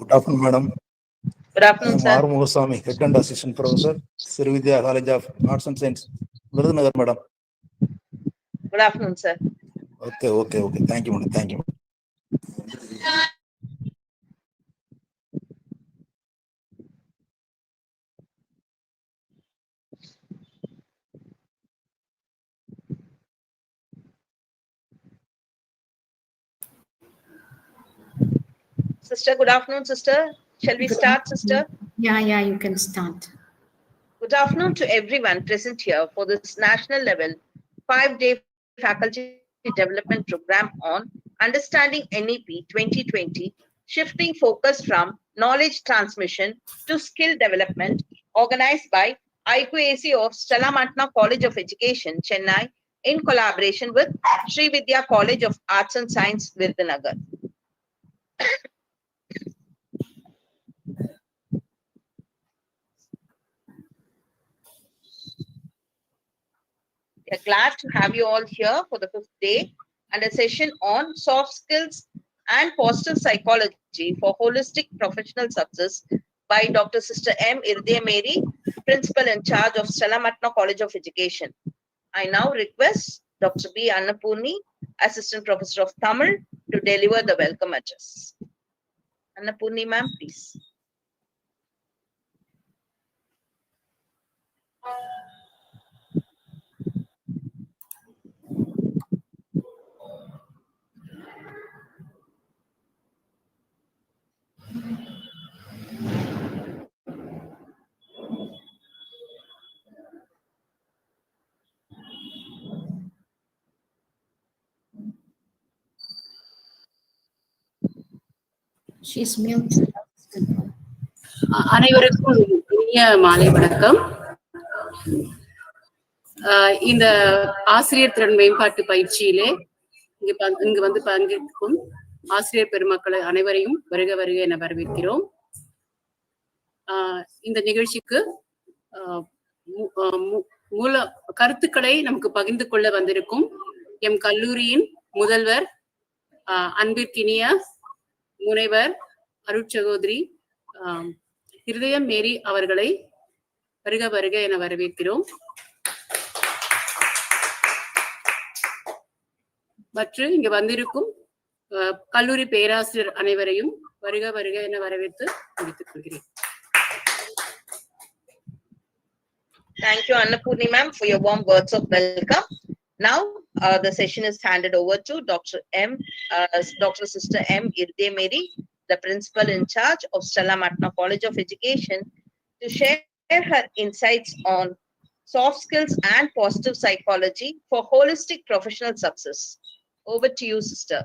Good afternoon, madam. Good afternoon, sir. I am R. Muhaswamy, Head and Assistant Professor, Srividya College of Arts and Science, Virudhunagar, madam. Good afternoon, sir. Okay. Thank you, madam. Thank you. Sister, good afternoon, sister. Shall we start, sister? Yeah, you can start. Good afternoon to everyone present here for this national level 5-day faculty development program on Understanding NEP 2020, shifting focus from knowledge transmission to skill development, organized by IQAC of Stella Matna College of Education, Chennai, in collaboration with Sri Vidya College of Arts and Science, Virudhunagar. We are glad to have you all here for the 5th day and a session on soft skills and positive psychology for holistic professional success by Dr. Sister M. Irde Mary, Principal in charge of Stella Matna College of Education. I now request Dr. B. Annapurni, Assistant Professor of Tamil, to deliver the welcome address. Annapurni, ma'am, please. She's muted. அனைவருக்கும் இனிய மாலை வணக்கம். இந்த ஆசிரியர் திறன் மேம்பாட்டு பயிற்சியிலே இங்கு வந்து பங்கேற்கும் ஆசிரியர் பெருமக்களை அனைவரையும் வருக வருக என வரவேற்கிறோம். இந்த நிகழ்ச்சிக்கு மூல கருத்துக்களை நமக்கு பகிர்ந்து கொள்ள வந்திருக்கும் எம் கல்லூரியின் முதல்வர் அன்பிற்கினிய முனைவர் அருட்சகோதரி ஹிருதயம் மேரி அவர்களை வருக வருக என வரவேற்கிறோம். மற்றும் இங்கு வந்திருக்கும் கல்லூரி பேராசிரியர் அனைவரையும் வருக வருக என வரவேற்று முடித்துக் கொள்கிறேன். Thank you, Annapurni ma'am, for your warm words of welcome. Now, the session is handed over to Dr. Sister M. Irde Mary, the Principal in charge of Stella Matna College of Education, to share her insights on soft skills and positive psychology for holistic professional success. Over to you, sister.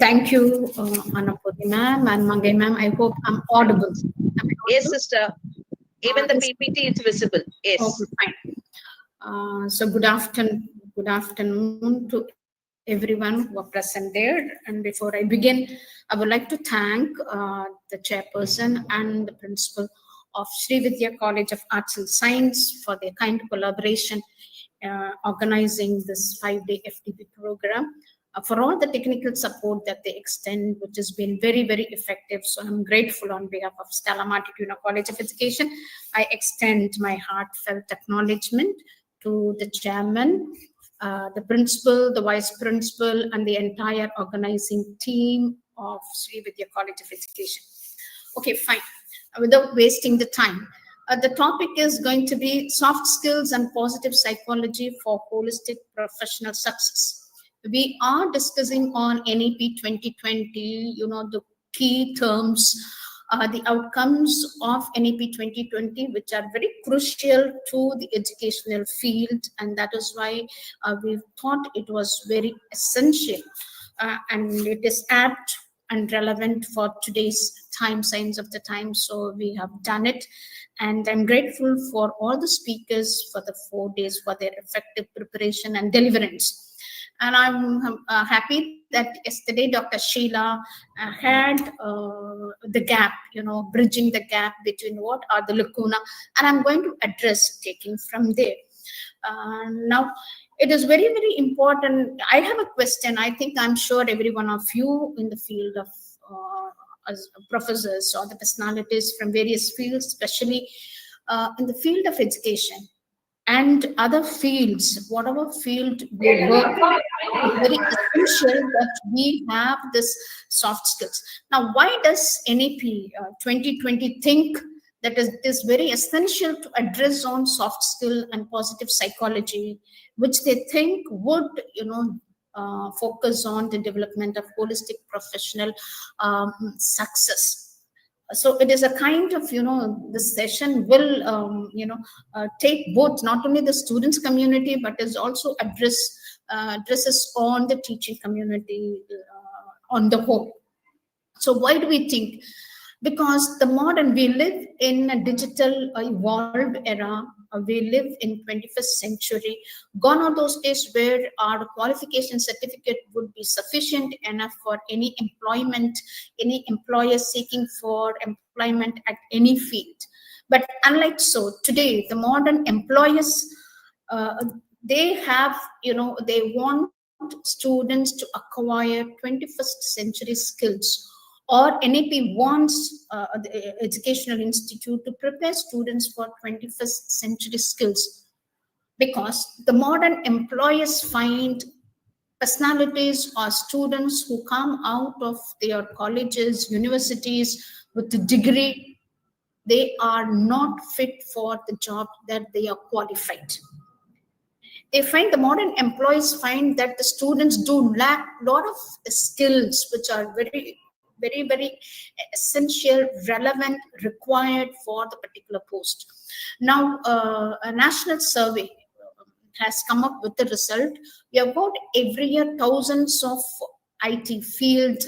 Thank you, Annapurni ma'am and Mangai ma'am. I hope I'm audible. Yes, sister. Even the PPT is visible. Yes. Okay, fine. So good afternoon to everyone who are present there. And before I begin, I would like to thank the chairperson and the principal of Sri Vidya College of Arts and Science for their kind collaboration organizing this 5-day FDP program. For all the technical support that they extend, which has been very, very effective. So I'm grateful on behalf of Stella Matna College of Education. I extend my heartfelt acknowledgement to the chairman, the principal, the vice principal, and the entire organizing team of Sri Vidya College of Education. Okay, fine. Without wasting the time, the topic is going to be soft skills and positive psychology for holistic professional success. We are discussing on NEP 2020, the key terms, the outcomes of NEP 2020, which are very crucial to the educational field. And that is why we thought it was very essential and it is apt and relevant for today's time, signs of the time. So we have done it. And I'm grateful for all the speakers for the 4 days for their effective preparation and deliverance. And I'm happy that yesterday Dr. Sheila had the gap, bridging the gap between what are the lacuna, and I'm going to address taking from there. Now, it is very, very important. I have a question. I think I'm sure every one of you in the field of professors or the personalities from various fields, especially in the field of education and other fields, whatever field we work, it's very essential that we have this soft skills. Now, why does NAP 2020 think that it is very essential to address on soft skill and positive psychology, which they think would, focus on the development of holistic professional success? So it is a kind of, this session will, take both, not only the students community, but is also addresses on the teaching community on the whole. So why do we think? Because we live in a digital evolved era. We live in 21st century. Gone are those days where our qualification certificate would be sufficient enough for any employment, any employer seeking for employment at any field. But unlike so, today, the modern employers, they have, they want students to acquire 21st century skills, or NAP wants the educational institute to prepare students for 21st century skills, because the modern employers find personalities or students who come out of their colleges, universities with a degree, they are not fit for the job that they are qualified. The modern employees find that the students do lack a lot of skills which are very, very, very essential, relevant, required for the particular post. Now, a national survey has come up with the result. We have got every year thousands of IT field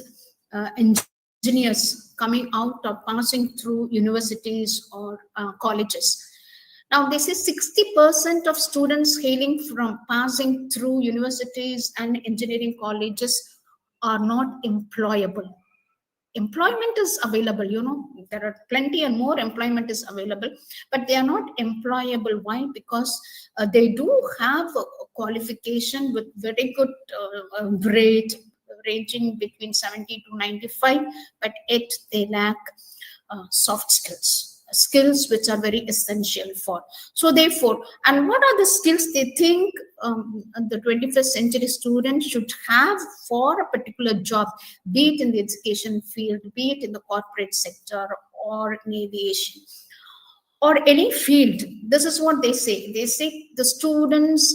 engineers coming out or passing through universities or colleges. Now, they say 60% of students hailing from passing through universities and engineering colleges are not employable. Employment is available, there are plenty and more employment is available, but they are not employable. Why? Because they do have a qualification with very good grade ranging between 70 to 95, but yet they lack soft skills which are very essential for. So therefore, and what are the skills they think the 21st century student should have for a particular job, be it in the education field, be it in the corporate sector or in aviation or any field? This is what they say. They say the students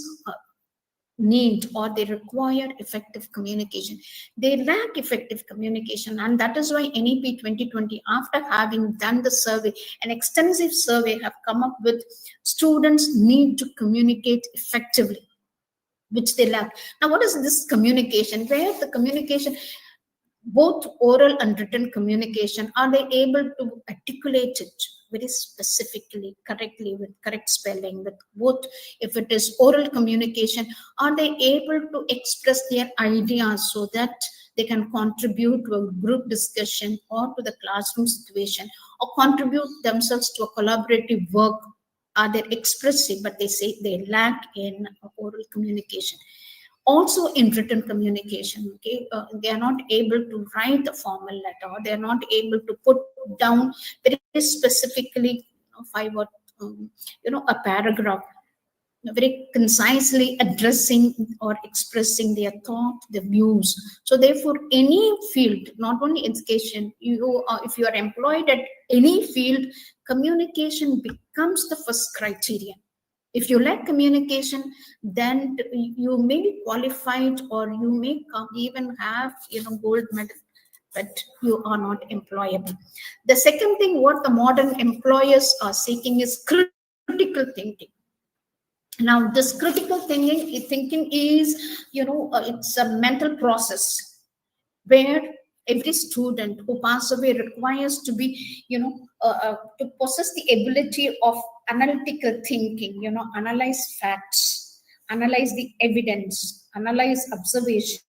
need or they require effective communication. They lack effective communication, and that is why NEP 2020, after having done the survey, an extensive survey, have come up with students need to communicate effectively, which they lack. Now, what is this communication? Where the communication, both oral and written communication, are they able to articulate it very specifically, correctly, with correct spelling, with both? If it is oral communication, are they able to express their ideas so that they can contribute to a group discussion or to the classroom situation, or contribute themselves to a collaborative work? Are they expressive? But they say they lack in oral communication. Also in written communication, okay, they are not able to write a formal letter. They are not able to put down very specifically 5 or a paragraph, very concisely addressing or expressing their thought, their views. So therefore, any field, not only education, if you are employed at any field, communication becomes the first criterion. If you lack communication, then you may be qualified, or you may even have gold medal, but you are not employable. The second thing, what the modern employers are seeking is critical thinking. Now, this critical thinking is, it's a mental process where every student who passes away requires to be, to possess the ability of analytical thinking, analyze facts, analyze the evidence, analyze observation,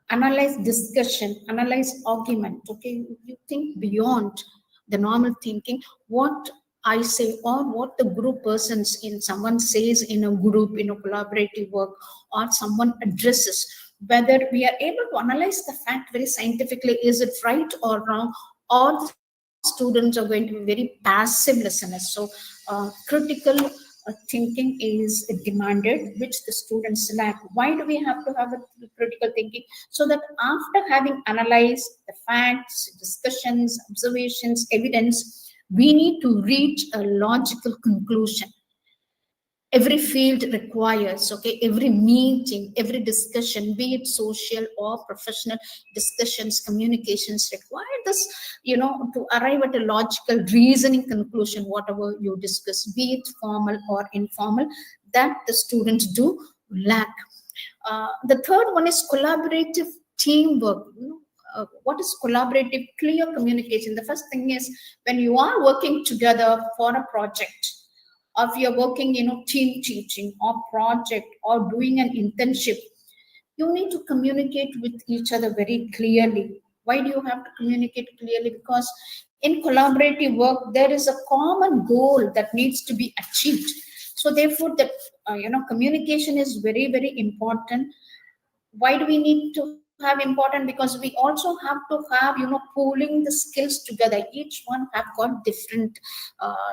analyze discussion, analyze argument. Okay, you think beyond the normal thinking. What I say, or what the group persons in someone says in a group, in a collaborative work, or someone addresses, whether we are able to analyze the fact very scientifically, is it right or wrong, or the students are going to be very passive listeners. So critical thinking is demanded, which the students lack. Why do we have to have a critical thinking? So that after having analyzed the facts, discussions, observations, evidence, we need to reach a logical conclusion. Every field requires, okay, every meeting, every discussion, be it social or professional discussions, communications, require this, to arrive at a logical reasoning conclusion, whatever you discuss, be it formal or informal, that the students do lack. The third one is collaborative teamwork. What is collaborative? Clear communication. The first thing is, when you are working together for a project, or if you're working, team teaching or project or doing an internship, you need to communicate with each other very clearly. Why do you have to communicate clearly? Because in collaborative work, there is a common goal that needs to be achieved. So therefore, that communication is very, very important. Why do we need to have important? Because we also have to have, pooling the skills together. Each one have got different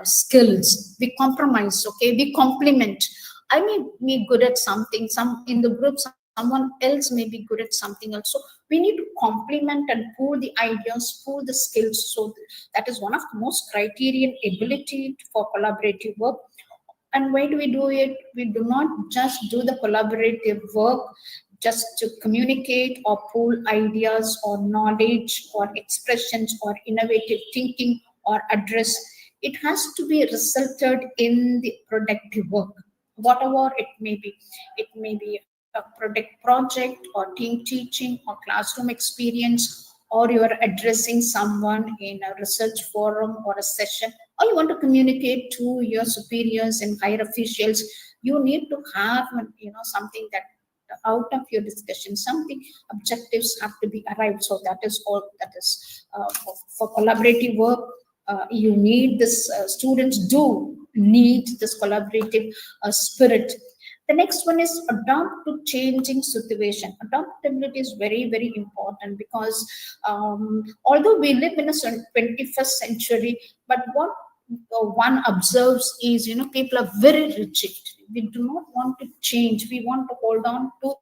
skills. We compromise, okay, we complement. I may be good at something, some in the group someone else may be good at something else. So we need to complement and pool the ideas, pool the skills. So that is one of the most criterion ability for collaborative work. And why do we do it? We do not just do the collaborative work just to communicate or pool ideas or knowledge or expressions or innovative thinking or address. It has to be resulted in the productive work, whatever it may be. It may be a project or team teaching or classroom experience, or you are addressing someone in a research forum or a session, or you want to communicate to your superiors and higher officials. You need to have, something that out of your discussion, something objectives have to be arrived. So that is all. That is for collaborative work. You need this. Students do need this collaborative spirit. The next one is adapt to changing situation. Adaptability is very, very important, because although we live in a 21st century, but what one observes is, people are very rigid. We do not want to change. We want to hold on to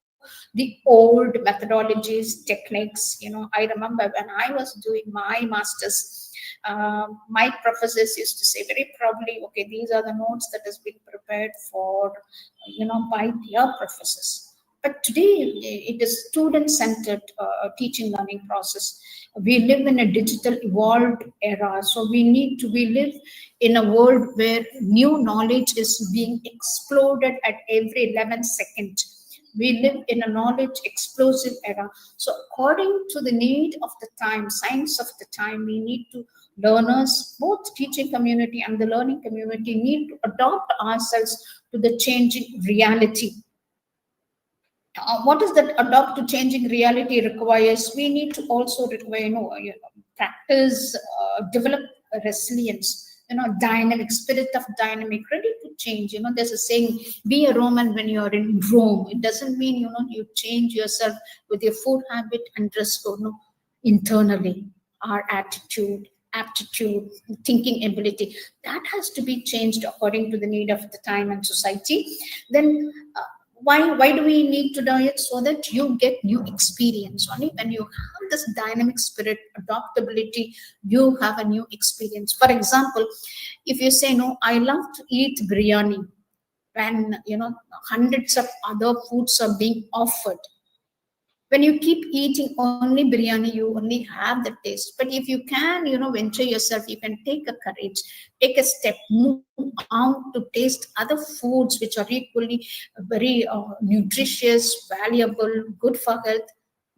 the old methodologies, techniques. I remember when I was doing my master's, my professors used to say very proudly, okay, these are the notes that has been prepared for, by their professors. But today it is student-centered teaching learning process. We live in a digital evolved era, so we live in a world where new knowledge is being exploded at every 11 seconds. We live in a knowledge explosive era. So according to the need of the time, science of the time, we need to, learners, both teaching community and the learning community, need to adopt ourselves to the changing reality. What is that adopt to changing reality requires? We need to also require, practice, develop resilience, dynamic spirit of dynamic, ready to change. There's a saying, be a Roman when you're in Rome. It doesn't mean, you change yourself with your food habit and dress code. No, internally, our attitude, aptitude, thinking ability, that has to be changed according to the need of the time and society. Then why do we need to do it? So that you get new experience. Only when you have this dynamic spirit, adaptability, you have a new experience. For example, if you say, no, I love to eat biryani, when hundreds of other foods are being offered, when you keep eating only biryani, you only have the taste. But if you can, venture yourself, you can take a courage, take a step, move out to taste other foods which are equally very nutritious, valuable, good for health,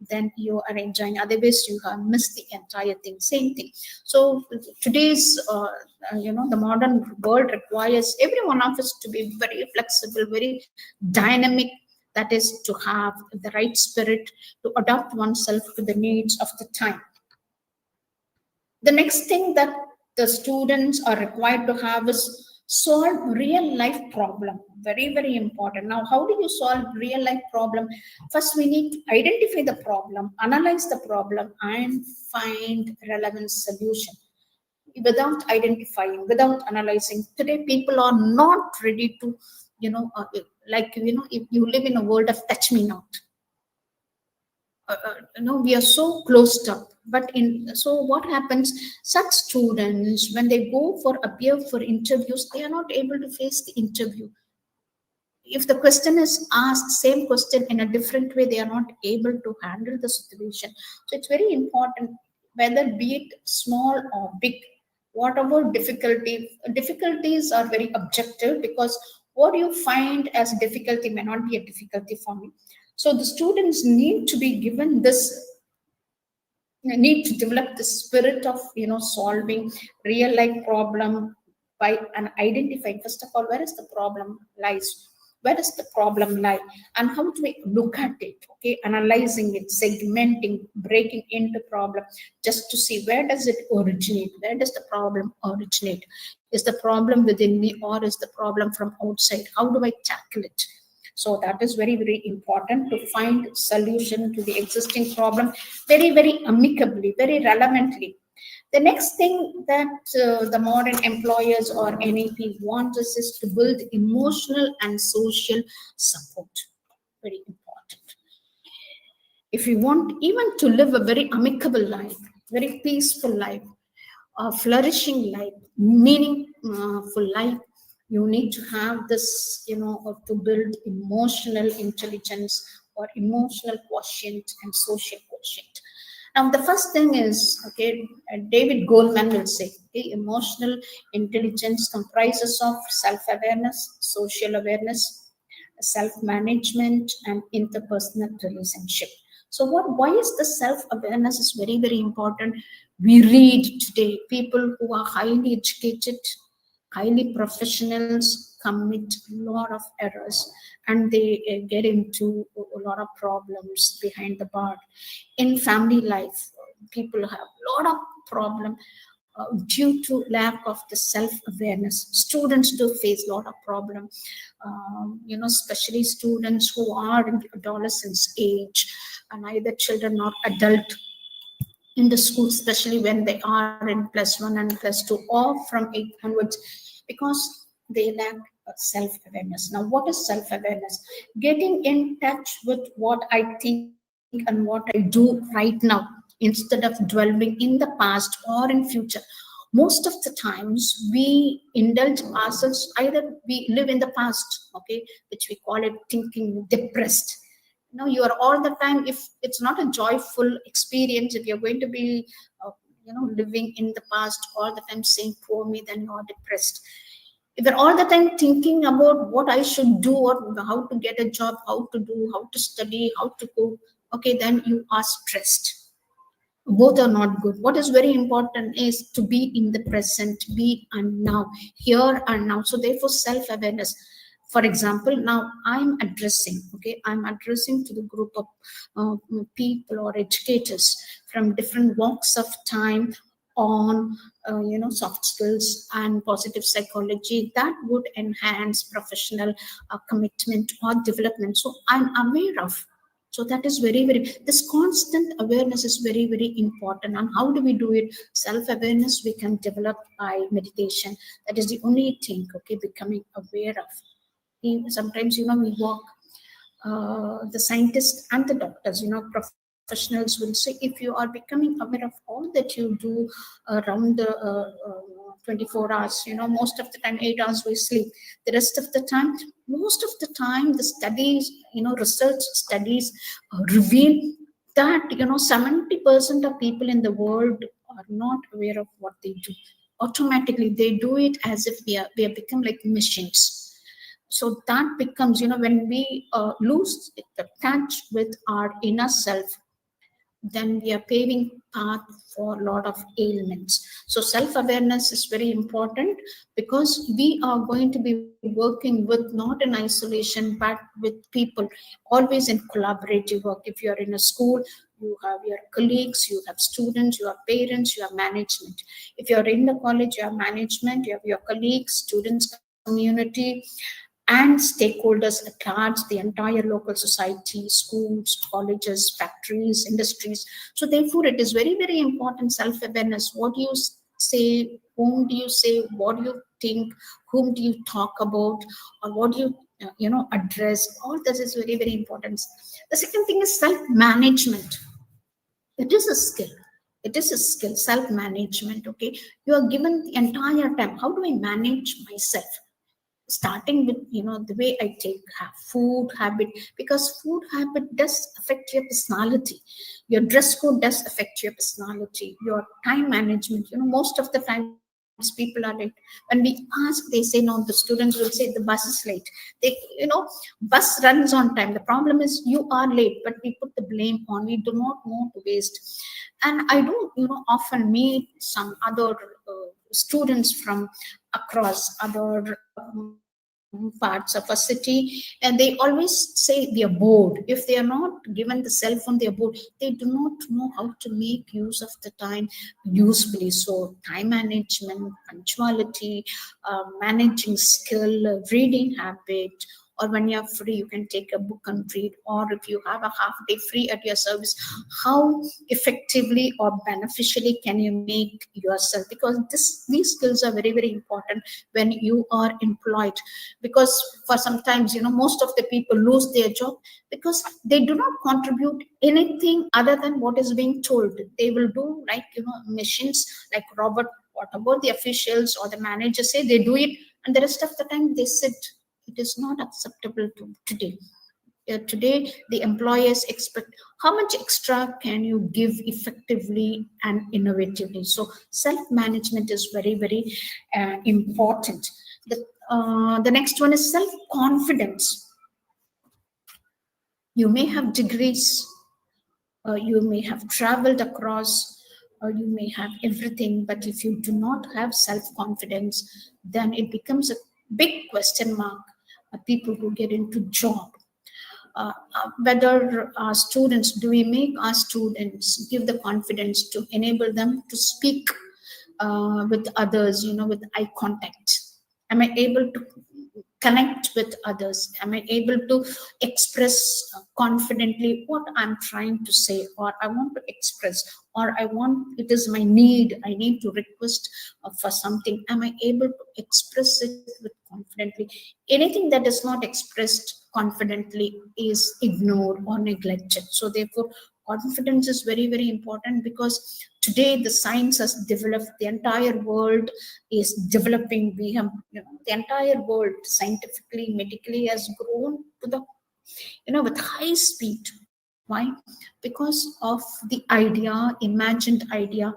then you are enjoying. Otherwise, you have missed the entire thing. Same thing. So today's, the modern world requires every one of us to be very flexible, very dynamic. That is to have the right spirit to adapt oneself to the needs of the time. The next thing that the students are required to have is solve real life problem. Very, very important. Now, how do you solve real life problem? First, we need to identify the problem, analyze the problem, and find relevant solution. Without identifying, without analyzing, today people are not ready to, if you live in a world of touch me not. We are so closed up. But so what happens? Such students, when they go for appear for interviews, they are not able to face the interview. If the question is asked, same question in a different way, they are not able to handle the situation. So it's very important, whether be it small or big, whatever difficulties are very objective, because what you find as difficulty may not be a difficulty for me. So the students need to be given this, need to develop the spirit of solving real life problem by identifying, first of all, where is the problem lies, where does the problem lie, and how do we look at it? Okay, analyzing it, segmenting, breaking into problem, just to see where does it originate, where does the problem originate? Is the problem within me, or is the problem from outside? How do I tackle it? So that is very, very important, to find solution to the existing problem very, very amicably, very relevantly. The next thing that the modern employers or NEP want us is to build emotional and social support. Very important. If you want even to live a very amicable life, very peaceful life, a flourishing life, meaningful life, you need to have this, to build emotional intelligence or emotional quotient and social quotient. Now, the first thing is, okay, David Goleman will say, okay, emotional intelligence comprises of self-awareness, social awareness, self-management, and interpersonal relationship. So why is the self-awareness is very, very important? We read today people who are highly educated, highly professionals commit a lot of errors, and they get into a lot of problems behind the bar. In family life, people have a lot of problem due to lack of the self-awareness. Students do face a lot of problem, especially students who are in the adolescence age, and either children or adult in the school, especially when they are in +1 and +2 or from 8 onwards, because they lack self-awareness. Now, what is self-awareness? Getting in touch with what I think and what I do right now, instead of dwelling in the past or in future. Most of the times we indulge ourselves, either we live in the past, okay, which we call it thinking depressed. You are all the time, if it's not a joyful experience, if you're going to be living in the past all the time saying poor me, then you are depressed. If you're all the time thinking about what I should do, or how to get a job, how to study, how to go, okay, then you are stressed. Both are not good. What is very important is to be in the present, be and now, here and now. So therefore, self-awareness. For example, now I'm addressing to the group of people or educators from different walks of time on soft skills and positive psychology that would enhance professional commitment or development. So I'm aware of. So that is very, very, this constant awareness is very, very important. And how do we do it? Self-awareness we can develop by meditation. That is the only thing, okay, becoming aware of. Sometimes, we walk, the scientists and the doctors, professionals will say, if you are becoming aware of all that you do around the 24 hours, most of the time, 8 hours we sleep. The rest of the time, most of the time, the studies, research studies reveal that, 70% of people in the world are not aware of what they do. Automatically, they do it as if we have become like machines. So that becomes, when we lose the touch with our inner self, then we are paving path for a lot of ailments. So self-awareness is very important, because we are going to be working with not in isolation but with people, always in collaborative work. If you are in a school, you have your colleagues, you have students, you have parents, you have management. If you are in the college, you have management, you have your colleagues, students, community, and stakeholders at large, the entire local society, schools, colleges, factories, industries. So therefore, it is very, very important self-awareness. What do you say? Whom do you say? What do you think? Whom do you talk about? Or what do you address? All this is very, very important. The second thing is self-management. It is a skill. It is a skill, self-management. Okay, you are given the entire time. How do I manage myself? Starting with the way I take food habit, because food habit does affect your personality. Your dress code does affect your personality. Your time management, most of the times people are late. When we ask, they say no. The students will say the bus is late. They bus runs on time. The problem is you are late, but we put the blame on. We do not know to waste. And I do often meet some other students from across other parts of a city, and they always say they are bored. If they are not given the cell phone, they are bored. They do not know how to make use of the time usefully. So time management, punctuality, managing skill, reading habit, or when you're free, you can take a book and read, or if you have a half day free at your service, how effectively or beneficially can you make yourself? Because these skills are very, very important when you are employed. Because for sometimes, most of the people lose their job because they do not contribute anything other than what is being told. They will do like machines, like robot, whatever the officials or the managers say, they do it, and the rest of the time they sit. It is not acceptable today. Today, the employers expect how much extra can you give effectively and innovatively. So self-management is very, very important. The next one is self-confidence. You may have degrees, you may have traveled across, or you may have everything, but if you do not have self-confidence, then it becomes a big question mark. People who get into job, whether our students, do we make our students give the confidence to enable them to speak with others, with eye contact? Am I able to connect with others? Am I able to express confidently what I'm trying to say, or I want to express, or it is my need, I need to request for something? Am I able to express it with confidently? Anything that is not expressed confidently is ignored or neglected. So therefore, confidence is very, very important, because today the science has developed, the entire world is developing. We have, the entire world scientifically, medically has grown to the, with high speed. Why? Because of the imagined idea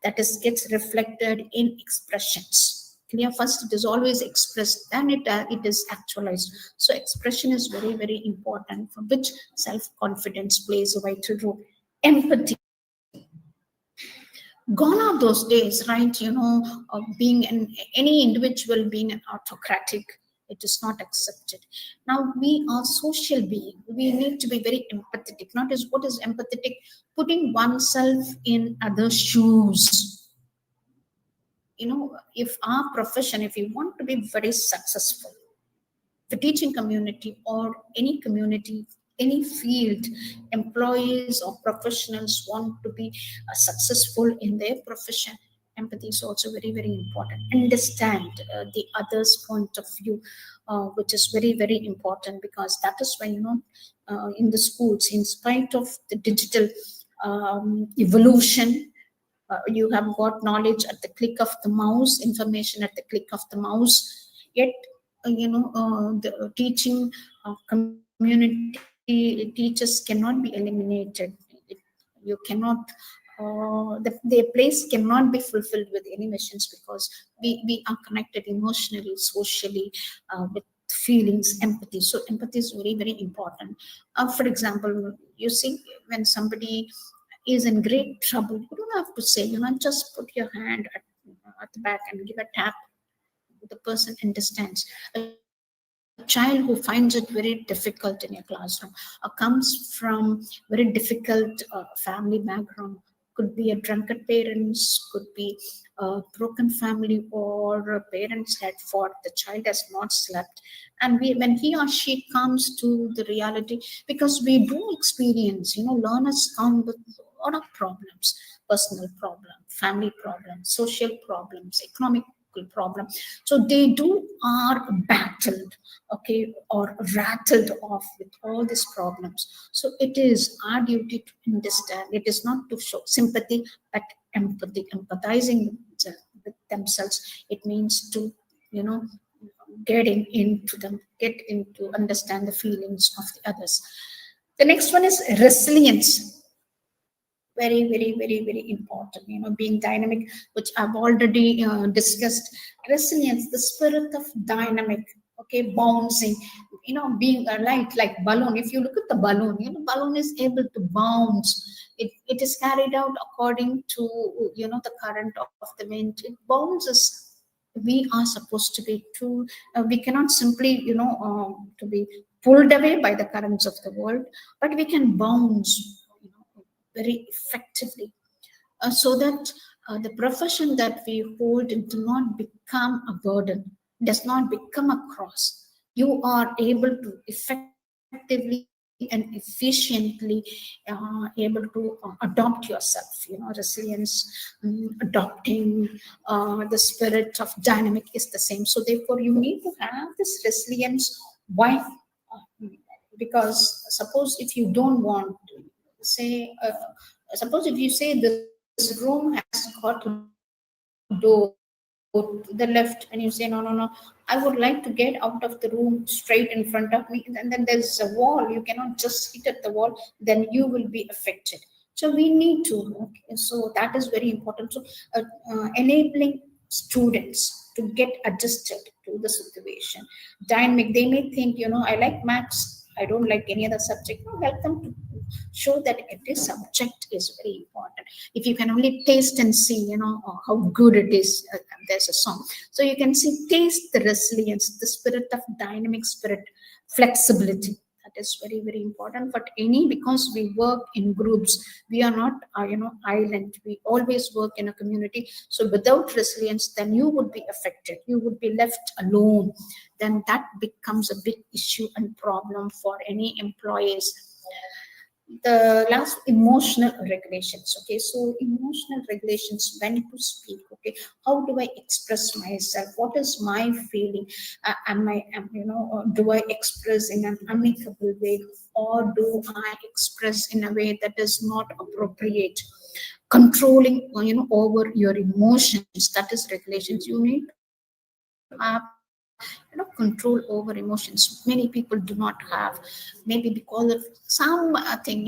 that gets reflected in expressions. Clear? First, it is always expressed, then it is actualized. So expression is very, very important, for which self-confidence plays a vital role. Empathy. Gone are those days, right? Of being any individual being an autocratic. It is not accepted. Now we are social beings. We need to be very empathetic. Not as what is empathetic? Putting oneself in other shoes. If our profession, if you want to be very successful, the teaching community or any community, any field, employees or professionals want to be successful in their profession, empathy is also very, very important. Understand the other's point of view, which is very, very important, because that is why, in the schools, in spite of the digital evolution, you have got knowledge at the click of the mouse, information at the click of the mouse, yet the teaching community, teachers cannot be eliminated. You cannot, their place cannot be fulfilled with any machines, because we are connected emotionally, socially, with feelings, empathy. So empathy is very, very important. For example, you see, when somebody is in great trouble, you don't have to say, just put your hand at the back and give a tap. The person understands. A child who finds it very difficult in your classroom or comes from very difficult family background, could be a drunkard parents, could be a broken family, or parents had fought, the child has not slept. And when he or she comes to the reality, because we do experience, learners come with a lot of problems, personal problem, family problems, social problems, economic problem. So they are battled, okay, or rattled off with all these problems. So it is our duty to understand. It is not to show sympathy, but empathy, empathizing with themselves. It means to, getting into them, get into understand the feelings of the others. The next one is resilience. Very, very, very, very important, being dynamic, which I've already discussed. Resilience, the spirit of dynamic, okay, bouncing, being a light like balloon. If you look at the balloon, balloon is able to bounce. It is carried out according to, the current of the wind. It bounces. We are supposed to be too, we cannot simply, to be pulled away by the currents of the world, but we can bounce, very effectively, so that the profession that we hold do not become a burden, does not become a cross. You are able to effectively and efficiently able to adopt yourself, resilience, adopting, the spirit of dynamic is the same. So therefore you need to have this resilience. Why? Because suppose if you don't want, say, suppose if you say this room has got door to the left, and you say no, I would like to get out of the room straight in front of me, and then there's a wall, you cannot just hit at the wall, then you will be affected. So we need to, okay, so that is very important. So enabling students to get adjusted to the situation. Dynamic, they may think, I like maths, I don't like any other subject. Help them to show that every subject is very important. If you can only taste and see, how good it is, there's a song. So you can see, taste the resilience, the spirit of dynamic spirit, flexibility. That is very, very important. But because we work in groups, we are not, island. We always work in a community. So without resilience, then you would be affected. You would be left alone. Then that becomes a big issue and problem for any employees. The last, emotional regulations. Okay, so emotional regulations, when to speak. Okay, how do I express myself? What is my feeling? Do I express in an amicable way, or do I express in a way that is not appropriate? Controlling, over your emotions. That is regulations. You need to have, control over emotions. Many people do not have, maybe because of something,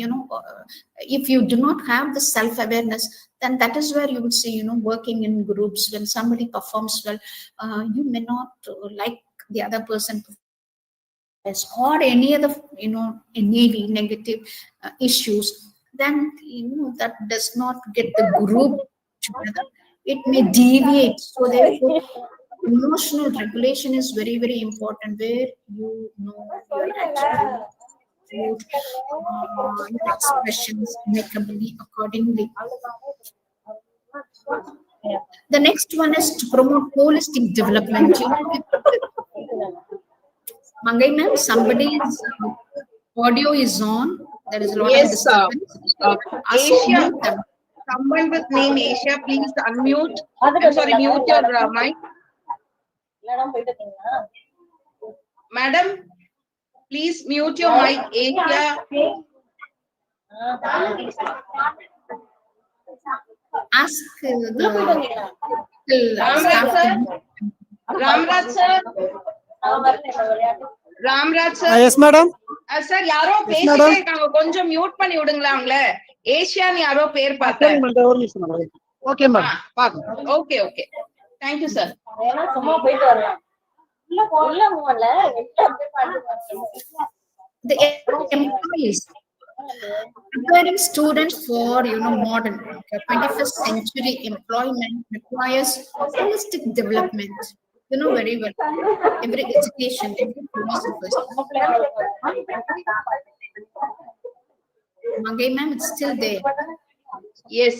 if you do not have the self-awareness, then that is where you would see, working in groups, when somebody performs well, you may not like the other person or any other, any negative issues, then, that does not get the group together. It may deviate. So therefore, emotional regulation is very, very important, where your attitude, your expressions amicably accordingly. The next one is to promote holistic development. Mangai ma'am, somebody's audio is on. There is a lot of disturbance. Asia, someone with name Asia, please unmute. I'm sorry, mute your mic. Madam, please mute your mic, Asia. Ask the Ramraj sir. Ramraj sir. Yes, madam. Sir, யாரோ பேசிட்டே இருக்காங்க, கொஞ்சம் mute பண்ணி விடுங்களா அவங்கள. ஏசியான்னு யாரோ பேர் பார்த்தேன். Okay, madam. Okay, okay. Thank you, sir. The employees. preparing students for modern 21st century employment requires holistic development. Very well. Every education, every philosopher. Mangai ma'am, it's still there. Yes.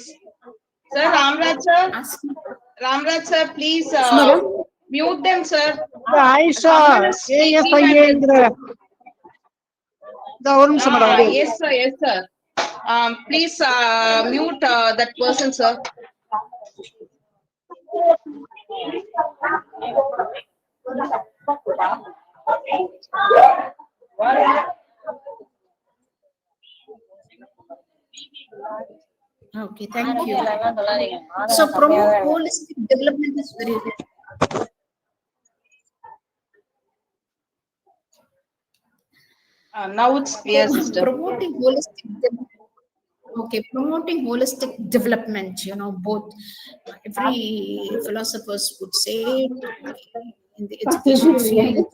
Sir, Ramraj sir. Ask me. Ramraj sir, please madam. mute them, sir. Aisha, Someone is speaking and ASIA. The one madam. yes, sir. Yes, sir. Please mute that person, sir. Okay, thank you. So promote holistic development is very Now it's clear, sister. promoting holistic development. Okay, promoting holistic development, both every philosophers would say in the education field,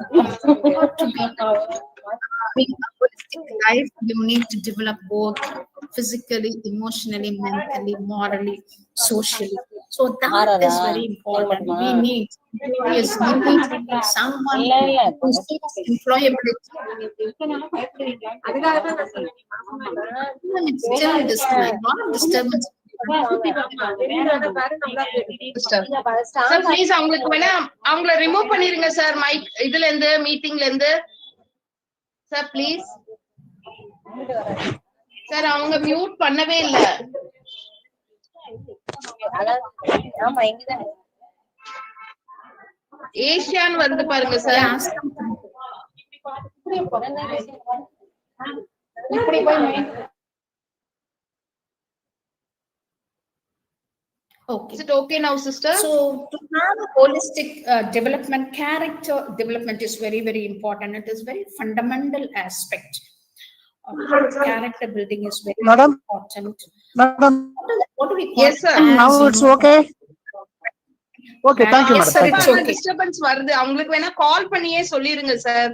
to be having a holistic life, you need to develop both physically, emotionally, mentally, morally, socially. So that is very important. We need someone who seeks employability. It's still this lot of disturbance. Sir, please அவங்களுக்கு வேணா அவங்கள remove பண்ணிருங்க sir mic இதுல இருந்து மீட்டிங்ல இருந்து sir please sir அவங்க mute பண்ணவே இல்ல ஏசியான் வருது பாருங்க சார் இப்படி போய் Okay. Is it okay now, sister? So to have a holistic development, character development is very, very important. It is very fundamental aspect. Character building is very important. Madam. What do we call yes, sir. Now it's okay. Okay, thank you, yes, madam. sir, it's okay. Disturbance வருது அவங்களுக்கு வேணா கால் பண்ணியே சொல்லிருங்க sir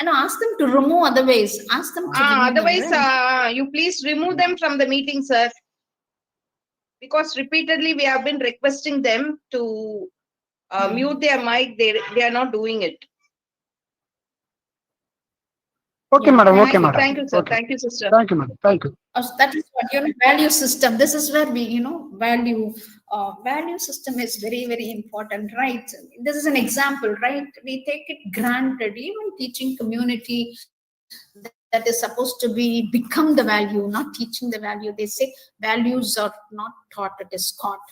and ask them to remove otherwise ask them to remove otherwise them, right? you please remove them from the meeting, sir, because repeatedly we have been requesting them to mute their mic. They are not doing it. Okay, madam. Okay, madam. Thank you, sir. Okay. Thank you, sister. Thank you, madam. Thank you. That is what value system. This is where we value system is very, very important, right? This is an example, right? We take it granted. Even teaching community that is supposed to be become the value, not teaching the value. They say values are not taught, it is caught.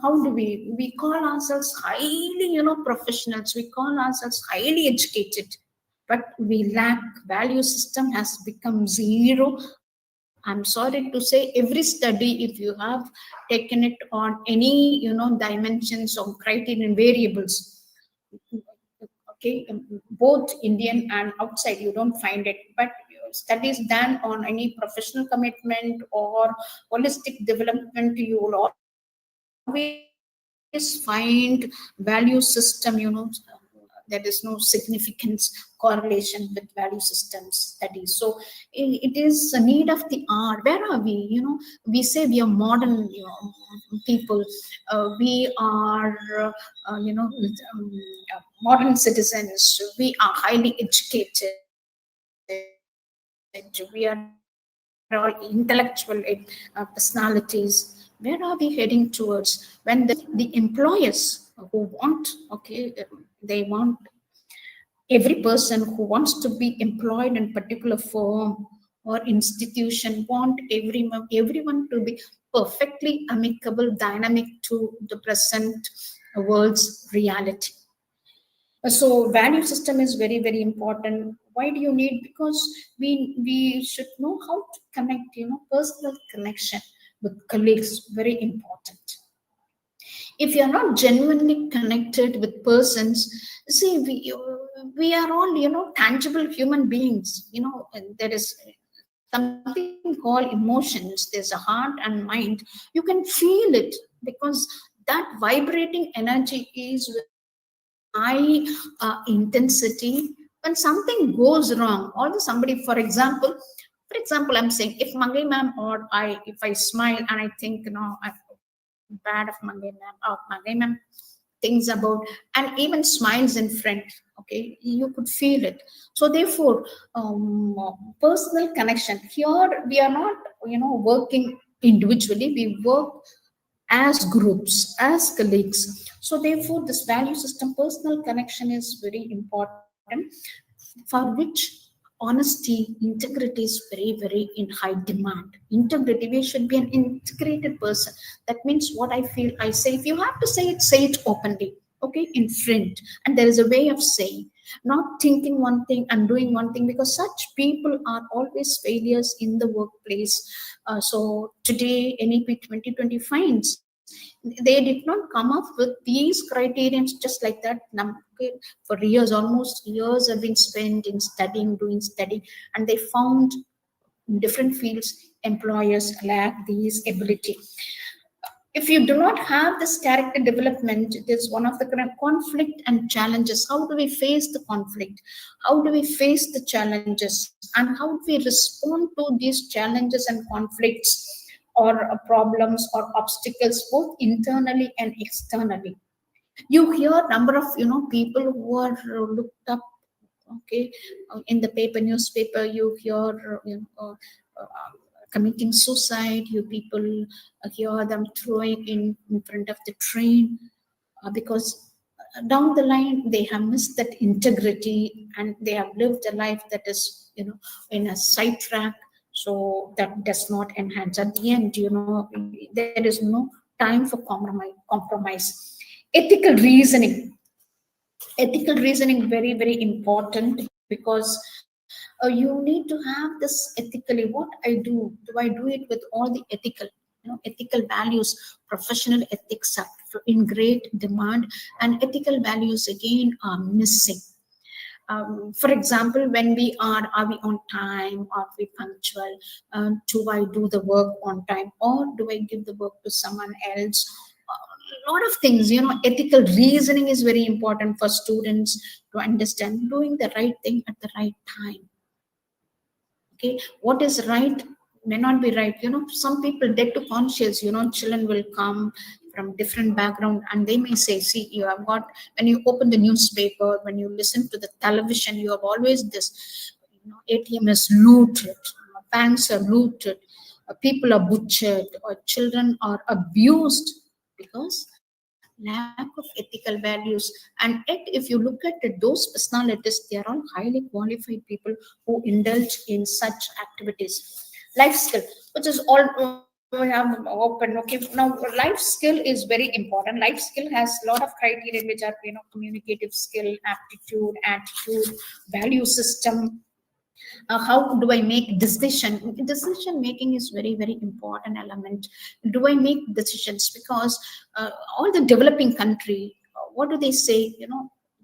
How do we call ourselves highly professionals, we call ourselves highly educated, but we lack value system has become zero. I'm sorry to say, every study, if you have taken it on any dimensions or criterion variables, okay, both Indian and outside, you don't find it, but studies done on any professional commitment or holistic development, you will always find value system, there is no significance correlation with value systems studies. So it is a need of the hour. Where are we? We say we are modern people. We are modern citizens. We are highly educated. We are all intellectual personalities. Where are we heading towards when the employers who want, they want every person who wants to be employed in particular firm or institution, want everyone to be perfectly amicable, dynamic to the present world's reality. So value system is very, very important. Why do you need? Because we should know how to connect, personal connection with colleagues, very important. If you are not genuinely connected with persons, see, we are all tangible human beings. There is something called emotions. There's a heart and mind. You can feel it, because that vibrating energy is with high intensity, when something goes wrong, although somebody, for example, I'm saying, if Mangai ma'am or if I smile and I think, I'm bad of Mangai ma'am, or Mangai ma'am thinks about, and even smiles in front, okay, you could feel it. So therefore, personal connection here, we are not, working individually, we work as groups, as colleagues. So therefore, this value system, personal connection is very important, for which honesty, integrity is very, very in high demand. Integrity, we should be an integrated person. That means what I feel, I say. If you have to say it openly, okay, in front, and there is a way of saying, not thinking one thing and doing one thing, because such people are always failures in the workplace. So today, NEP 2020 finds they did not come up with these criterions just like that. For years, almost years have been spent in studying, doing study, and they found in different fields employers lack these ability. If you do not have this character development, it is one of the kind of conflict and challenges. How do we face the conflict? How do we face the challenges? And how do we respond to these challenges and conflicts, or problems or obstacles, both internally and externally? You hear number of people who are looked up, okay, in the newspaper. You hear committing suicide. You people hear them throwing in front of the train, because down the line they have missed that integrity, and they have lived a life that is in a sidetrack. So that does not enhance. At the end, there is no time for compromise. Ethical reasoning, very, very important, because you need to have this ethically. What I do I do it with all the ethical values? Professional ethics are in great demand, and ethical values again are missing. For example, when are we on time? Are we punctual? Do I do the work on time, or do I give the work to someone else? A lot of things, ethical reasoning is very important for students to understand. Doing the right thing at the right time. Okay, what is right may not be right. Some people dead to conscious. Children will come from different background, and they may say, see, you have got, when you open the newspaper, when you listen to the television, you have always this, ATM is looted, banks are looted, people are butchered, or children are abused, because lack of ethical values. And yet, if you look at those personalities, they are all highly qualified people who indulge in such activities. Life skill, which is all we have open. Okay, now life skill is very important. Life skill has a lot of criteria, which are communicative skill, aptitude, attitude, value system. How do I make decision? Decision making is very, very important element. Do I make decisions? Because all the developing country, what do they say?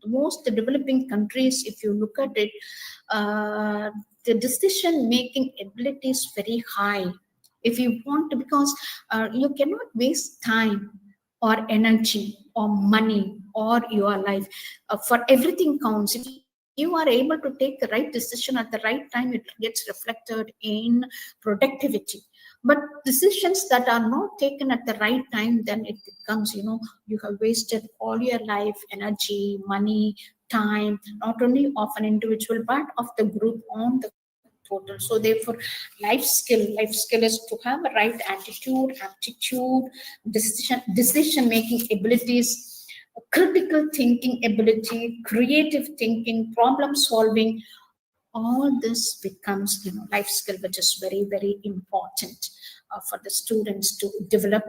Most the developing countries, if you look at it, the decision making ability is very high. If you want to, because you cannot waste time or energy or money or your life. For everything counts. If you are able to take the right decision at the right time, it gets reflected in productivity. But decisions that are not taken at the right time, then it becomes, you have wasted all your life, energy, money, time, not only of an individual, but of the group on the total. So therefore, life skill is to have a right attitude, aptitude, decision making abilities, critical thinking ability, creative thinking, problem solving. All this becomes, life skill, which is very, very important for the students to develop.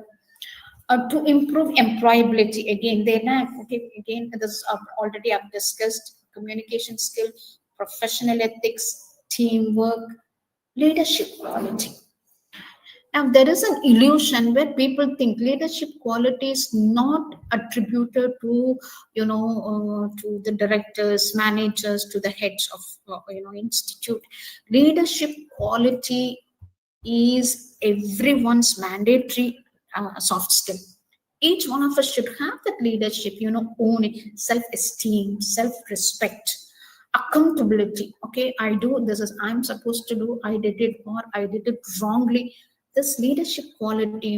To improve employability, again, they lack. Okay, again, this already I've discussed. Communication skill, professional ethics, teamwork, leadership quality. Now, there is an illusion where people think leadership quality is not attributed to, to the directors, managers, to the heads of, institute. Leadership quality is everyone's mandatory soft skill. Each one of us should have that leadership, own it, self-esteem, self-respect. accountability. Okay, I do this is I'm supposed to do, I did it or I did it wrongly. This leadership quality,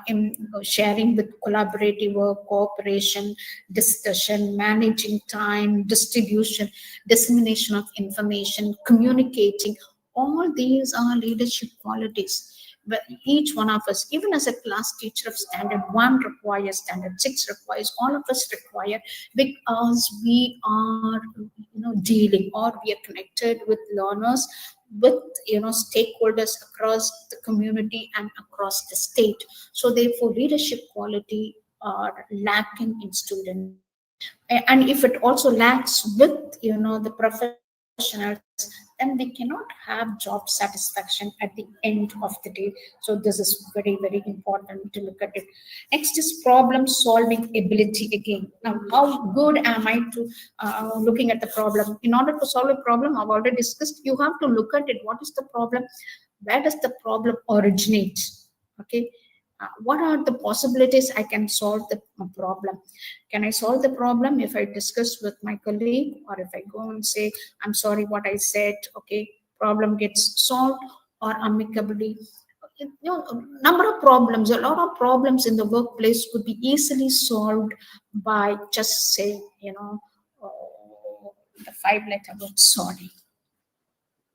in sharing with collaborative work, cooperation, discussion, managing time, distribution, dissemination of information, communicating, all these are leadership qualities. But each one of us, even as a class teacher of standard 1 requires, standard 6 requires, all of us require, because we are dealing, or we are connected with learners, with stakeholders across the community and across the state. So therefore leadership quality are lacking in students. And if it also lacks with the professionals, then we cannot have job satisfaction at the end of the day. So this is very, very important to look at it. Next is problem solving ability. Again, now how good am I to looking at the problem? In order to solve a problem, I've already discussed, you have to look at it. What is the problem? Where does the problem originate? Okay, what are the possibilities I can solve the problem? Can I solve the problem if I discuss with my colleague, or if I go and say, I'm sorry what I said, okay, problem gets solved, or amicably? Number of problems, a lot of problems in the workplace could be easily solved by just saying, the 5-letter word sorry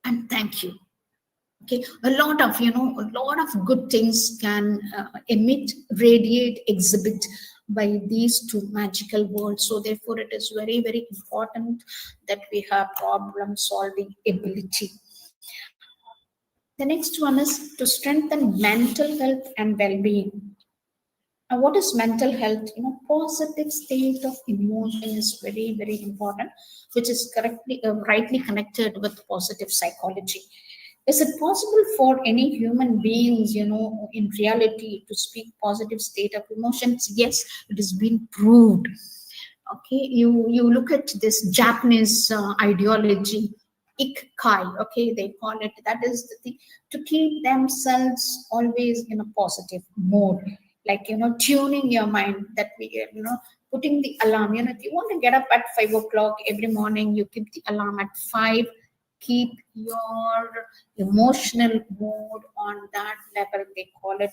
and thank you. Okay, a lot of good things can emit, radiate, exhibit by these two magical words. So therefore it is very, very important that we have problem solving ability. The next one is to strengthen mental health and well-being. Now, what is mental health? Positive state of emotion is very, very important, which is rightly connected with positive psychology. Is it possible for any human beings, in reality, to speak positive state of emotions? Yes, it has been proved. Okay, you look at this Japanese ideology, ikigai. Okay, they call it, that is the thing, to keep themselves always in a positive mode, like tuning your mind, that we putting the alarm. If you want to get up at 5 o'clock every morning, you keep the alarm at 5. Keep your emotional mood on that level. They call it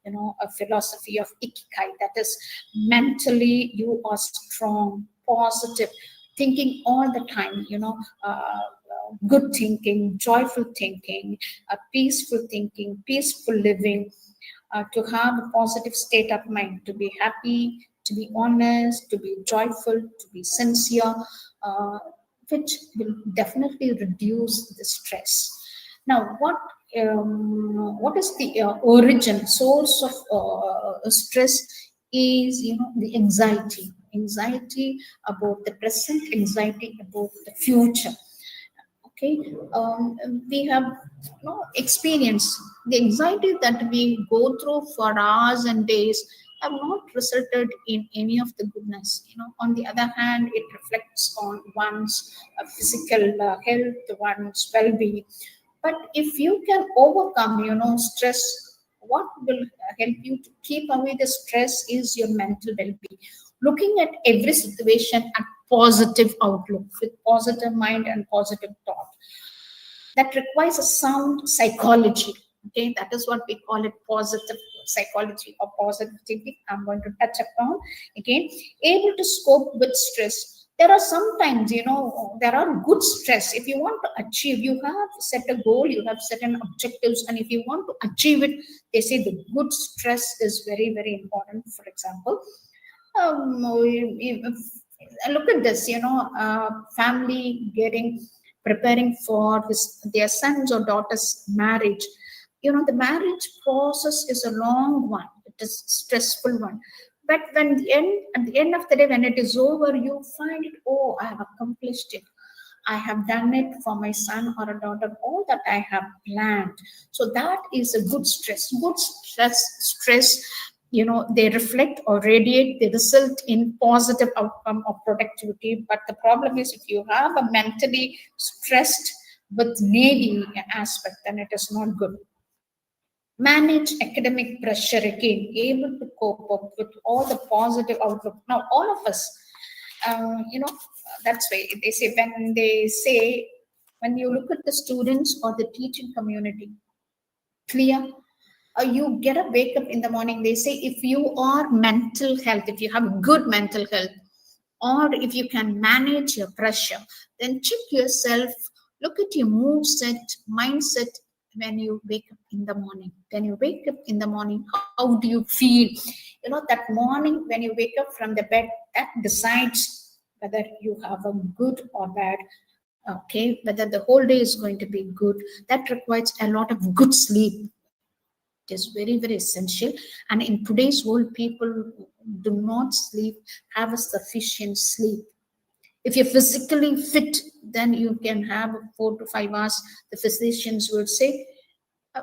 a philosophy of ikigai, that is, mentally you are strong, positive, thinking all the time, good thinking, joyful thinking, peaceful thinking, peaceful living, to have a positive state of mind, to be happy, to be honest, to be joyful, to be sincere, uh, which will definitely reduce the stress. Now, what is the origin, source of stress? Is the anxiety about the present, anxiety about the future. Okay, we have experienced the anxiety that we go through for hours and days have not resulted in any of the goodness. On the other hand, it reflects on one's physical health, one's well-being. But if you can overcome stress, what will help you to keep away the stress is your mental well-being. Looking at every situation at positive outlook, with positive mind and positive thought, that requires a sound psychology. Okay, that is what we call it, positive psychology or positive thinking. I'm going to touch upon again. Able to cope with stress. There are sometimes, there are good stress. If you want to achieve, you have set a goal, you have set an objectives, and if you want to achieve it, they say the good stress is very, very important. For example, look at this, family preparing for their sons or daughters' marriage. The marriage process is a long one. It is a stressful one. But at the end of the day, when it is over, you find it, oh, I have accomplished it. I have done it for my son or a daughter, all that I have planned. So that is a good stress. Good stress, they reflect or radiate, they result in positive outcome of productivity. But the problem is, if you have a mentally stressed with needy aspect, then it is not good. Manage academic pressure, again, able to cope up with all the positive outlook. Now, all of us, that's why they say, when you look at the students or the teaching community, clear, you get a wake up in the morning. They say if you are mental health, if you have good mental health, or if you can manage your pressure, then check yourself, look at your mood set, mindset when you wake up in the morning. When you wake up in the morning, how do you feel? That morning when you wake up from the bed, that decides whether you have a good or bad, okay, whether the whole day is going to be good. That requires a lot of good sleep. It is very, very essential. And in today's world, people do not have a sufficient sleep. If you're physically fit, then you can have 4 to 5 hours. The physicians would say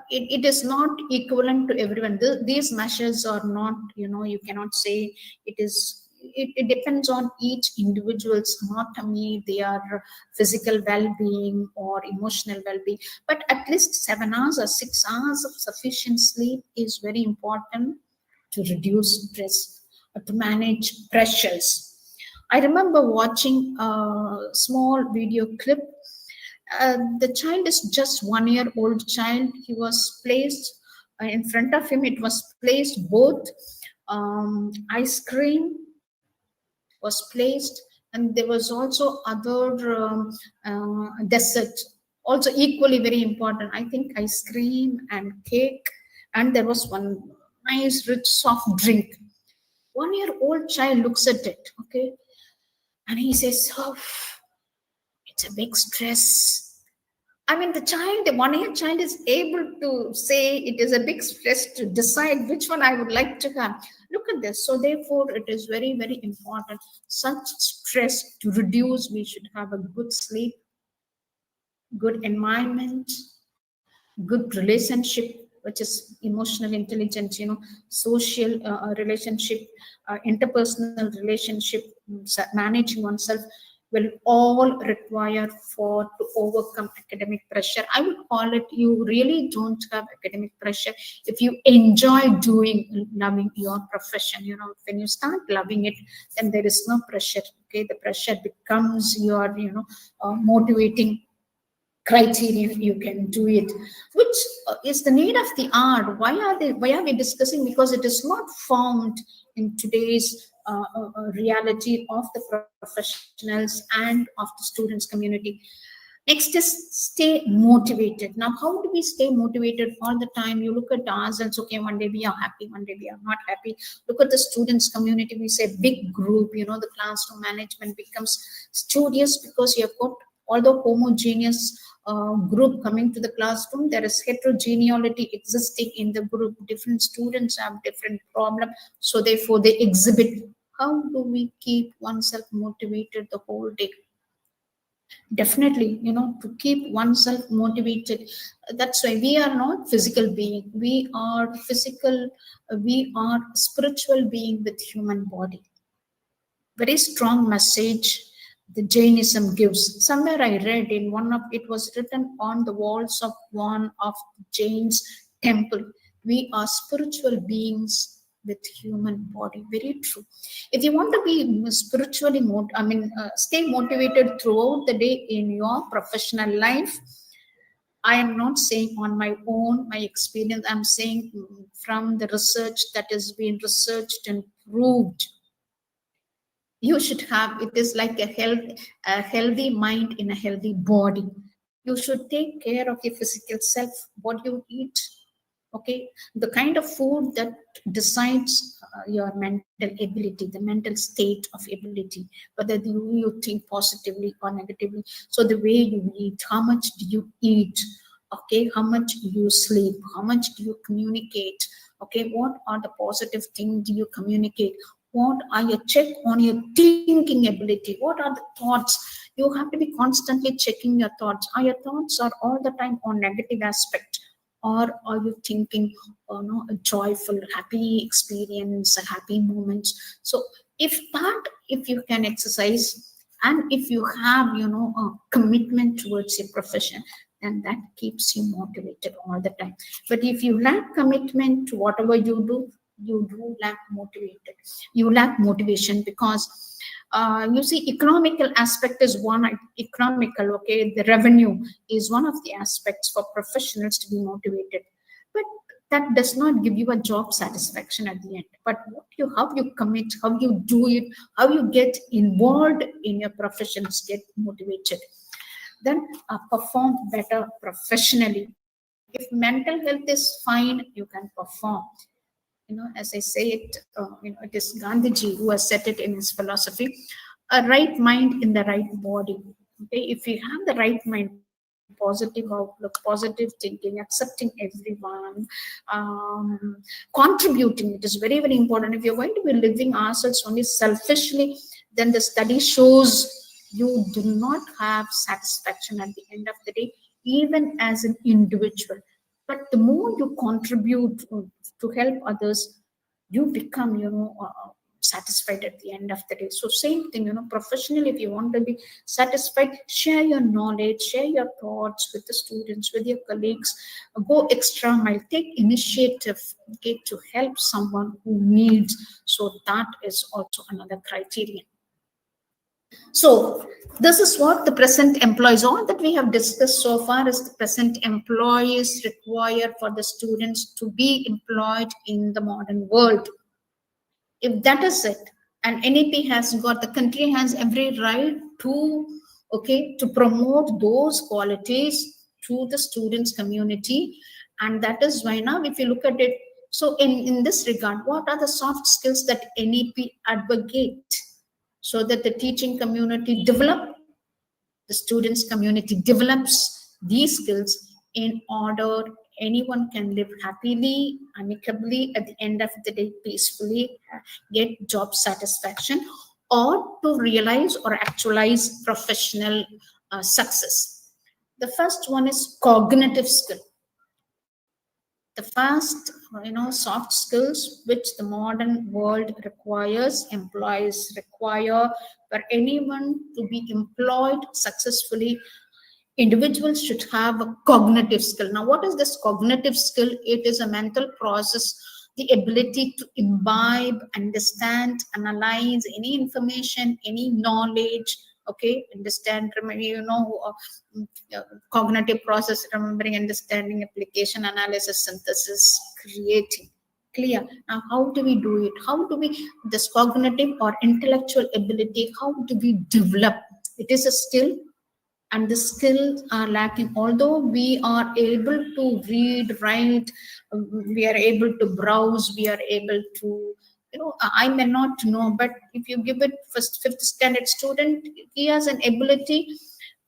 it is not equivalent to everyone. These measures are not, you cannot say it is. It depends on each individual's anatomy, their physical well-being or emotional well-being. But at least 7 hours or 6 hours of sufficient sleep is very important to reduce stress, to manage pressures. I remember watching a small video clip. The child is just 1 year old child. He was placed in front of him. It was placed both ice cream was placed, and there was also other dessert, also equally very important. I think ice cream and cake, and there was one nice rich soft drink. 1 year old child looks at it, okay, and he says, "Oh, it's a big stress." I mean, the 1 year child is able to say it is a big stress to decide which one I would like to have. Look at this. So therefore, it is very, very important. Such stress to reduce, we should have a good sleep, good environment, good relationship, which is emotional intelligence, social relationship, interpersonal relationship, managing oneself, will all require to overcome academic pressure. I would call it, you really don't have academic pressure if you enjoy loving your profession. When you start loving it, then there is no pressure. Okay, the pressure becomes your motivating criterion. You can do it, which is the need of the hour. Why are we discussing? Because it is not found in today's reality of the professionals and of the students community. Next is stay motivated. Now, how do we stay motivated all the time? You look at ourselves, okay, one day we are happy, one day we are not happy. Look at the students community. We say big group, the classroom management becomes studious because you have got, although homogeneous group coming to the classroom, there is heterogeneity existing in the group. Different students have different problems, so therefore they exhibit. How do we keep oneself motivated the whole day? Definitely, to keep oneself motivated. That's why we are not physical being. We are spiritual being with human body. Very strong message the Jainism gives. Somewhere I read in it was written on the walls of one of Jain's temple. We are spiritual beings with human body. Very true. If you want to be spiritually, stay motivated throughout the day in your professional life, I am not saying on my own, my experience. I'm saying from the research that has been researched and proved. You should have, it is like a healthy mind in a healthy body. You should take care of your physical self, what you eat, okay, the kind of food that decides your mental ability, the mental state of ability, whether you think positively or negatively. So the way you eat, how much do you eat, okay, how much do you sleep, how much do you communicate, okay, what are the positive things do you communicate, what are your check on your thinking ability, what are the thoughts. You have to be constantly checking your thoughts. Are your thoughts are all the time on negative aspect, or are you thinking a joyful, happy experience, a happy moment? So if you can exercise, and if you have a commitment towards your profession, then that keeps you motivated all the time. But if you lack commitment to whatever you do lack motivation, because You see, economical aspect is one. Economical, okay, the revenue is one of the aspects for professionals to be motivated, but that does not give you a job satisfaction at the end. But how you commit, how you do it, how you get involved in your professions, get motivated, then perform better professionally. If mental health is fine, you can perform. As I say it, it is Gandhiji who has said it in his philosophy: a right mind in the right body. Okay, if you have the right mind, positive outlook, positive thinking, accepting everyone, contributing, it is very, very important. If you're going to be living ourselves only selfishly, then the study shows you do not have satisfaction at the end of the day, even as an individual. But the more you contribute to help others, you become, satisfied at the end of the day. So same thing, professionally, if you want to be satisfied, share your knowledge, share your thoughts with the students, with your colleagues, go extra mile, take initiative, okay, to help someone who needs. So that is also another criterion. So this is what the present employees, all that we have discussed so far is the present employees required for the students to be employed in the modern world. If that is it, and NEP has got, the country has every right to, okay, to promote those qualities to the students community. And that is why now, if you look at it, so in this regard, what are the soft skills that NEP advocate? So that the teaching community develop, the students community develops these skills in order anyone can live happily, amicably, at the end of the day, peacefully, get job satisfaction, or to realize or actualize professional success. The first one is cognitive skill. The first, soft skills which the modern world requires, employees require for anyone to be employed successfully, individuals should have a cognitive skill. Now, what is this cognitive skill? It is a mental process, the ability to imbibe, understand, analyze any information, any knowledge, okay, understand, cognitive process, remembering, understanding, application, analysis, synthesis, creating. Clear. Now, how do we do it? How do we, this cognitive or intellectual ability, how do we develop? It is a skill, and the skills are lacking. Although we are able to read, write, we are able to browse, we are able to, I may not know, but if you give it first fifth standard student, he has an ability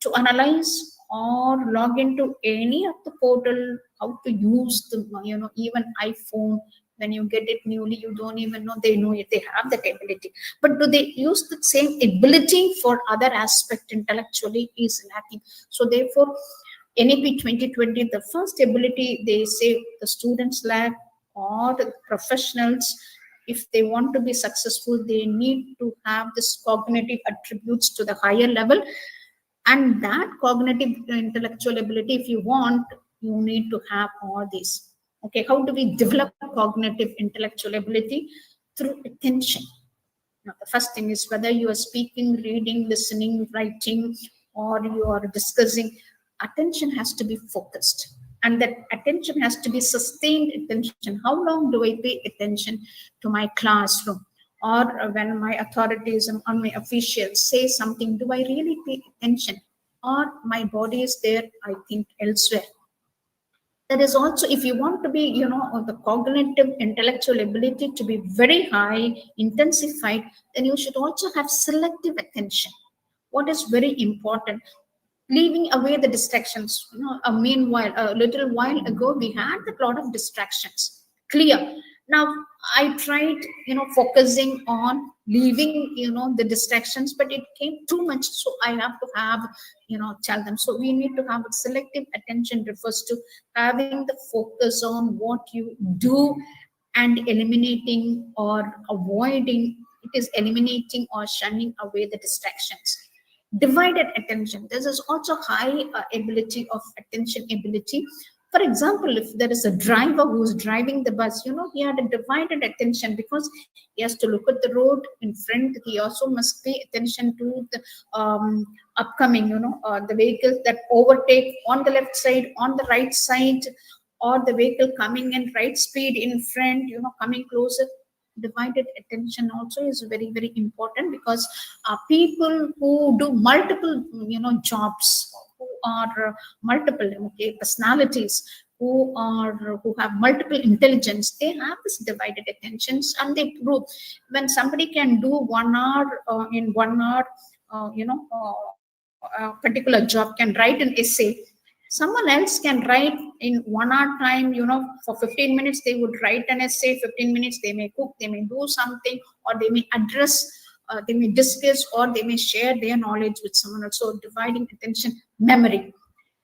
to analyze or log into any of the portal, how to use the, even iPhone. When you get it newly, you don't even know they know it, they have that ability. But do they use the same ability for other aspect intellectually is lacking. So therefore, NEP 2020, the first ability they say the students lack, or the professionals, if they want to be successful, they need to have this cognitive attributes to the higher level. And that cognitive intellectual ability, if you want, you need to have all these. Okay, how do we develop cognitive intellectual ability? Through attention. Now, the first thing is whether you are speaking, reading, listening, writing, or you are discussing, attention has to be focused. And that attention has to be sustained attention. How long do I pay attention to my classroom? Or when my authorities and my officials say something, do I really pay attention? Or my body is there, I think elsewhere. That is also, if you want to be, the cognitive intellectual ability to be very high, intensified, then you should also have selective attention. What is very important? Leaving away the distractions. Meanwhile, a little while ago, we had a lot of distractions. Clear. Now, I tried, focusing on leaving, the distractions, but it came too much. So I have to have, tell them. So we need to have selective attention, refers to having the focus on what you do and eliminating or avoiding. It is eliminating or shunning away the distractions. Divided attention. This is also high ability of attention ability. For example, if there is a driver who's driving the bus, he had a divided attention because he has to look at the road in front. He also must pay attention to the upcoming, the vehicles that overtake on the left side, on the right side, or the vehicle coming in right speed in front, coming closer. Divided attention also is very, very important, because people who do multiple, jobs, who are multiple, personalities, who have multiple intelligence, they have this divided attentions, and they prove when somebody can do 1 hour in 1 hour, a particular job, can write an essay. Someone else can write in 1 hour time, for 15 minutes they would write an essay, 15 minutes they may cook, they may do something, or they may address, they may discuss, or they may share their knowledge with someone else. So dividing attention. Memory.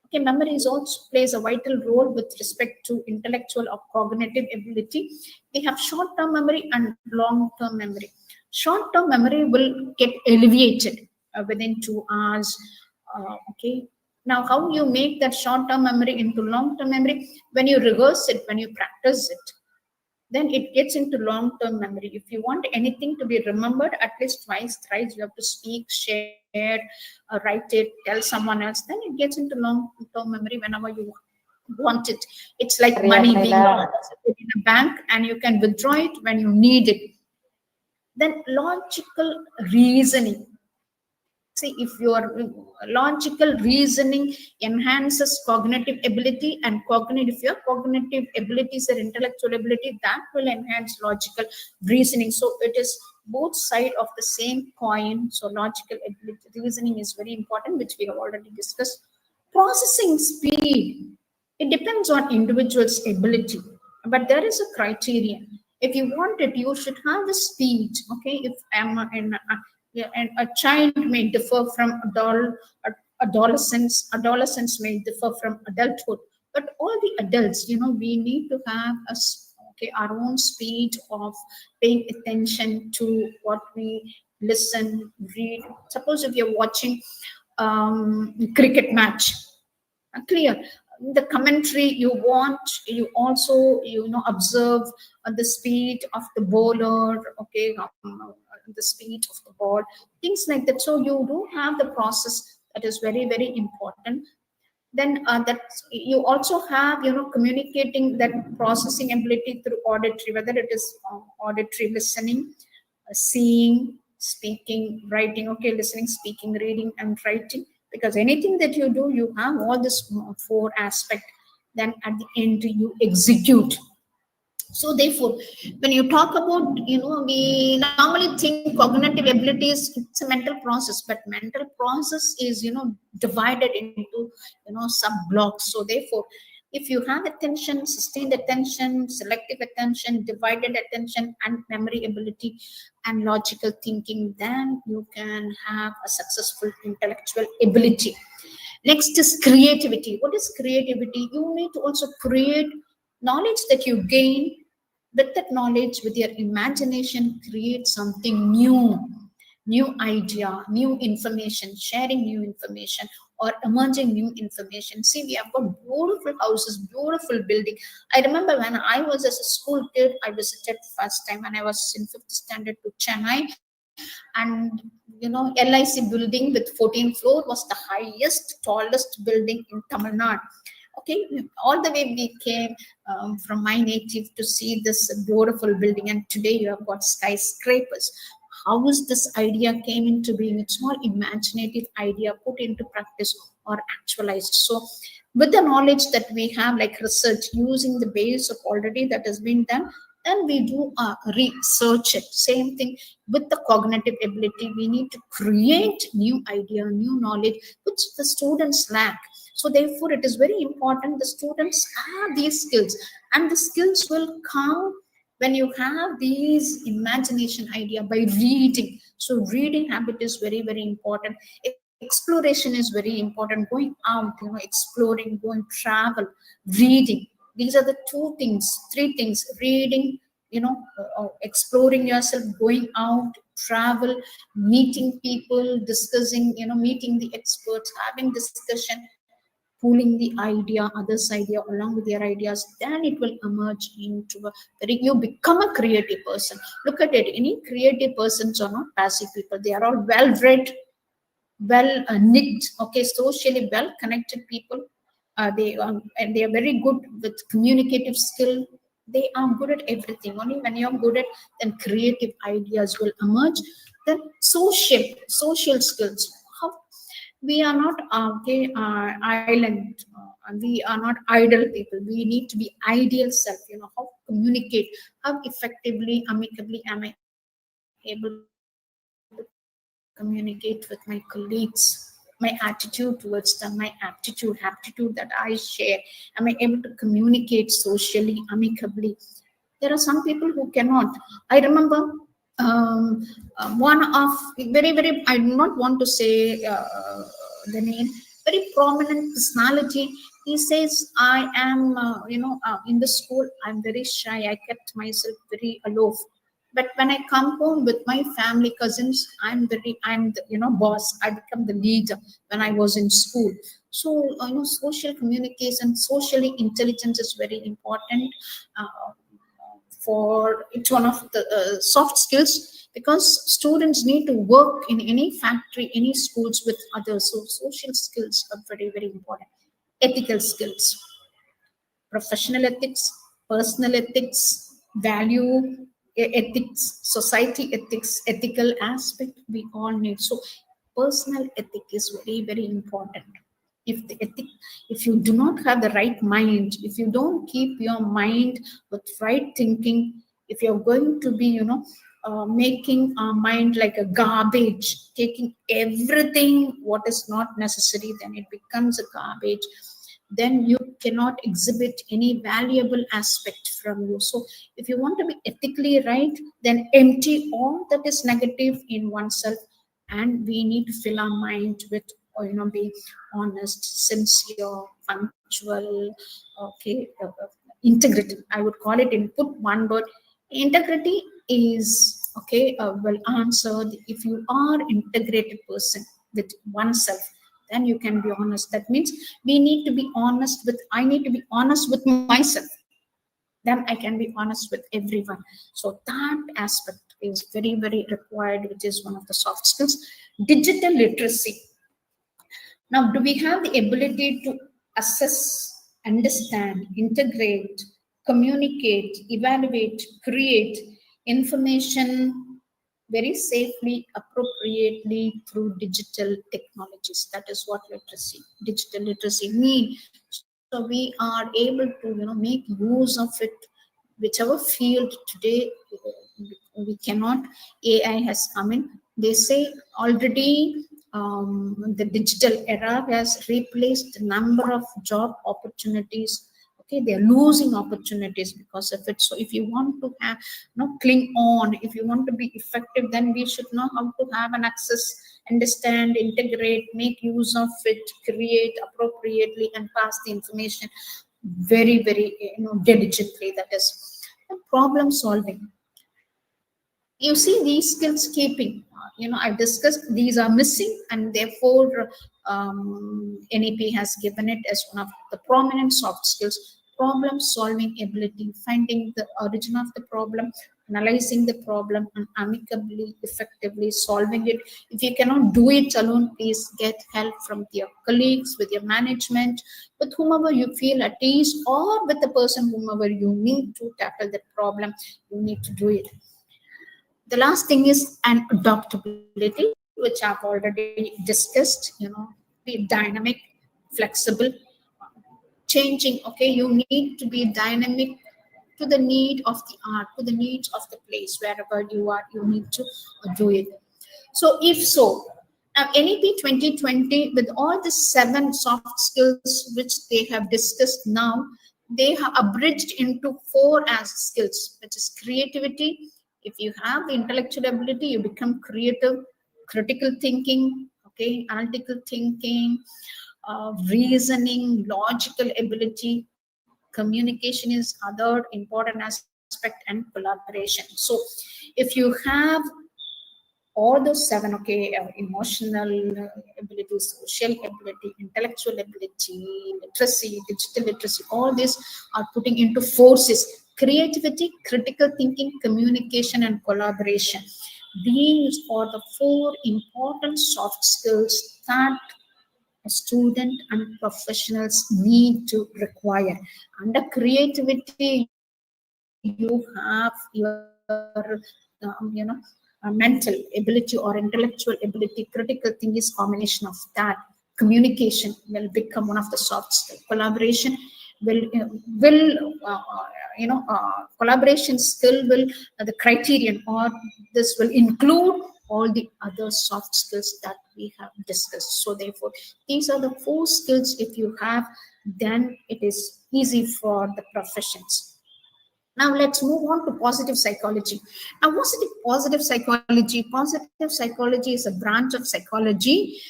Okay, memory is also plays a vital role with respect to intellectual or cognitive ability. We have short-term memory and long-term memory. Short-term memory will get alleviated within 2 hours. Okay. Now, how you make that short-term memory into long-term memory? When you rehearse it, when you practice it, then it gets into long-term memory. If you want anything to be remembered at least twice, thrice, you have to speak, share, write it, tell someone else. Then it gets into long-term memory whenever you want it. It's like money being deposited in a bank, and you can withdraw it when you need it. Then logical reasoning. See, if your logical reasoning enhances cognitive ability, and if your cognitive abilities or intellectual ability, that will enhance logical reasoning. So it is both sides of the same coin. So logical ability, reasoning is very important, which we have already discussed. Processing speed, it depends on individual's ability, but there is a criterion. If you want it, you should have the speed. Okay, if I'm in and a child may differ from adolescence. Adolescence may differ from adulthood. But all the adults, we need to have our own speed of paying attention to what we listen, read. Suppose if you're watching cricket match, clear the commentary you want, you also observe the speed of the bowler, okay, the speed of the ball, things like that. So you do have the process that is very, very important. Then that you also have communicating that processing ability through auditory, whether it is auditory listening, seeing, speaking, writing. Okay, listening, speaking, reading, and writing. Because anything that you do, you have all this 4 aspects. Then at the end, you execute. So therefore, when you talk about, we normally think cognitive abilities, it's a mental process, but mental process is, divided into, sub blocks. So therefore, if you have attention, sustained attention, selective attention, divided attention, and memory ability and logical thinking, then you can have a successful intellectual ability. Next is creativity. What is creativity? You need to also create knowledge that you gain. With that knowledge, with your imagination, create something new idea, new information, sharing new information, or emerging new information. See, we have got beautiful houses, beautiful building. I remember when I was as a school kid, I visited first time when I was in 5th standard to Chennai, and LIC building with 14th floor was the highest, tallest building in Tamil Nadu. Okay, all the way we came from my native to see this beautiful building, and today you have got skyscrapers. How is this idea came into being? It's more imaginative idea put into practice or actualized. So with the knowledge that we have, like research, using the base of already that has been done, then we do research it. Same thing with the cognitive ability. We need to create new idea, new knowledge, which the students lack. So therefore, it is very important the students have these skills, and the skills will come when you have these imagination idea by reading. So reading habit is very, very important. Exploration is very important. Going out, exploring, going travel, reading. These are the 2 things, 3 things: reading, exploring yourself, going out, travel, meeting people, discussing, meeting the experts, having discussion, pooling the idea, others' idea along with their ideas, then it will emerge into a you become a creative person. Look at it. Any creative persons are not passive people. They are all well-read, well knit, okay, socially well connected people. And they are very good with communicative skill. They are good at everything. Only when you're good at, then creative ideas will emerge. Then social skills. How we are not island. We are not idle people. We need to be ideal self. How to communicate, how effectively, amicably am I able to communicate with my colleagues, my attitude towards them, my aptitude that I share. Am I able to communicate socially, amicably? There are some people who cannot. I remember one of very, I do not want to say the name, very prominent personality. He says, I am, in the school, I'm very shy. I kept myself very aloof. But when I come home with my family cousins, I'm the, boss. I become the leader when I was in school. So, social communication, socially intelligence is very important. For it's one of the soft skills, because students need to work in any factory, any schools with others. So social skills are very important. Ethical skills, professional ethics, personal ethics, value ethics, society ethics, ethical aspect we all need. So personal ethic is very important. If the ethic, if you do not have the right mind, if you don't keep your mind with right thinking, if you're going to be, making our mind like a garbage, taking everything what is not necessary, then it becomes a garbage. Then you cannot exhibit any valuable aspect from you. So if you want to be ethically right, then empty all that is negative in oneself, and we need to fill our mind with, be honest, sincere, punctual, okay, integrity. I would call it, in put one word, integrity is okay. Well answered. If you are integrated person with oneself, then you can be honest. That means we need to be honest with, I need to be honest with myself, then I can be honest with everyone. So that aspect is very required, which is one of the soft skills. Digital literacy. Now, do we have the ability to assess, understand, integrate, communicate, evaluate, create information very safely, appropriately through digital technologies? That is what literacy, digital literacy mean. So we are able to, make use of it, whichever field today we cannot. AI has come in. They say already the digital era has replaced a number of job opportunities. Okay, they're losing opportunities because of it. So if you want to have, cling on, if you want to be effective, then we should know how to have an access, understand, integrate, make use of it, create appropriately, and pass the information very diligently. That is problem solving. You see, these skills keeping, I've discussed, these are missing, and therefore NEP has given it as one of the prominent soft skills. Problem solving ability, finding the origin of the problem, analyzing the problem, and amicably, effectively solving it. If you cannot do it alone, please get help from your colleagues, with your management, with whomever you feel at ease, or with the person whomever you need to tackle that problem. You need to do it. The last thing is an adaptability, which I've already discussed. Be dynamic, flexible, changing. Okay, you need to be dynamic to the need of the art, to the needs of the place wherever you are. You need to do it. So, if so, now NEP 2020, with all the 7 soft skills which they have discussed now, they have abridged into 4 as skills, which is creativity. If you have the intellectual ability, you become creative. Critical thinking, okay, analytical thinking, reasoning, logical ability. Communication is other important aspect, and collaboration. So if you have all those 7, okay, emotional ability, social ability, intellectual ability, literacy, digital literacy, all these are putting into forces: creativity, critical thinking, communication, and collaboration. These are the 4 important soft skills that a student and professionals need to require. Under creativity, you have your mental ability or intellectual ability. Critical thinking is combination of that. Communication will become one of the soft skills. Collaboration collaboration skill will the criterion, or this will include all the other soft skills that we have discussed. So therefore, these are the 4 skills. If you have, then it is easy for the professions. Now let's move on to positive psychology. Now, positive psychology is a branch of psychology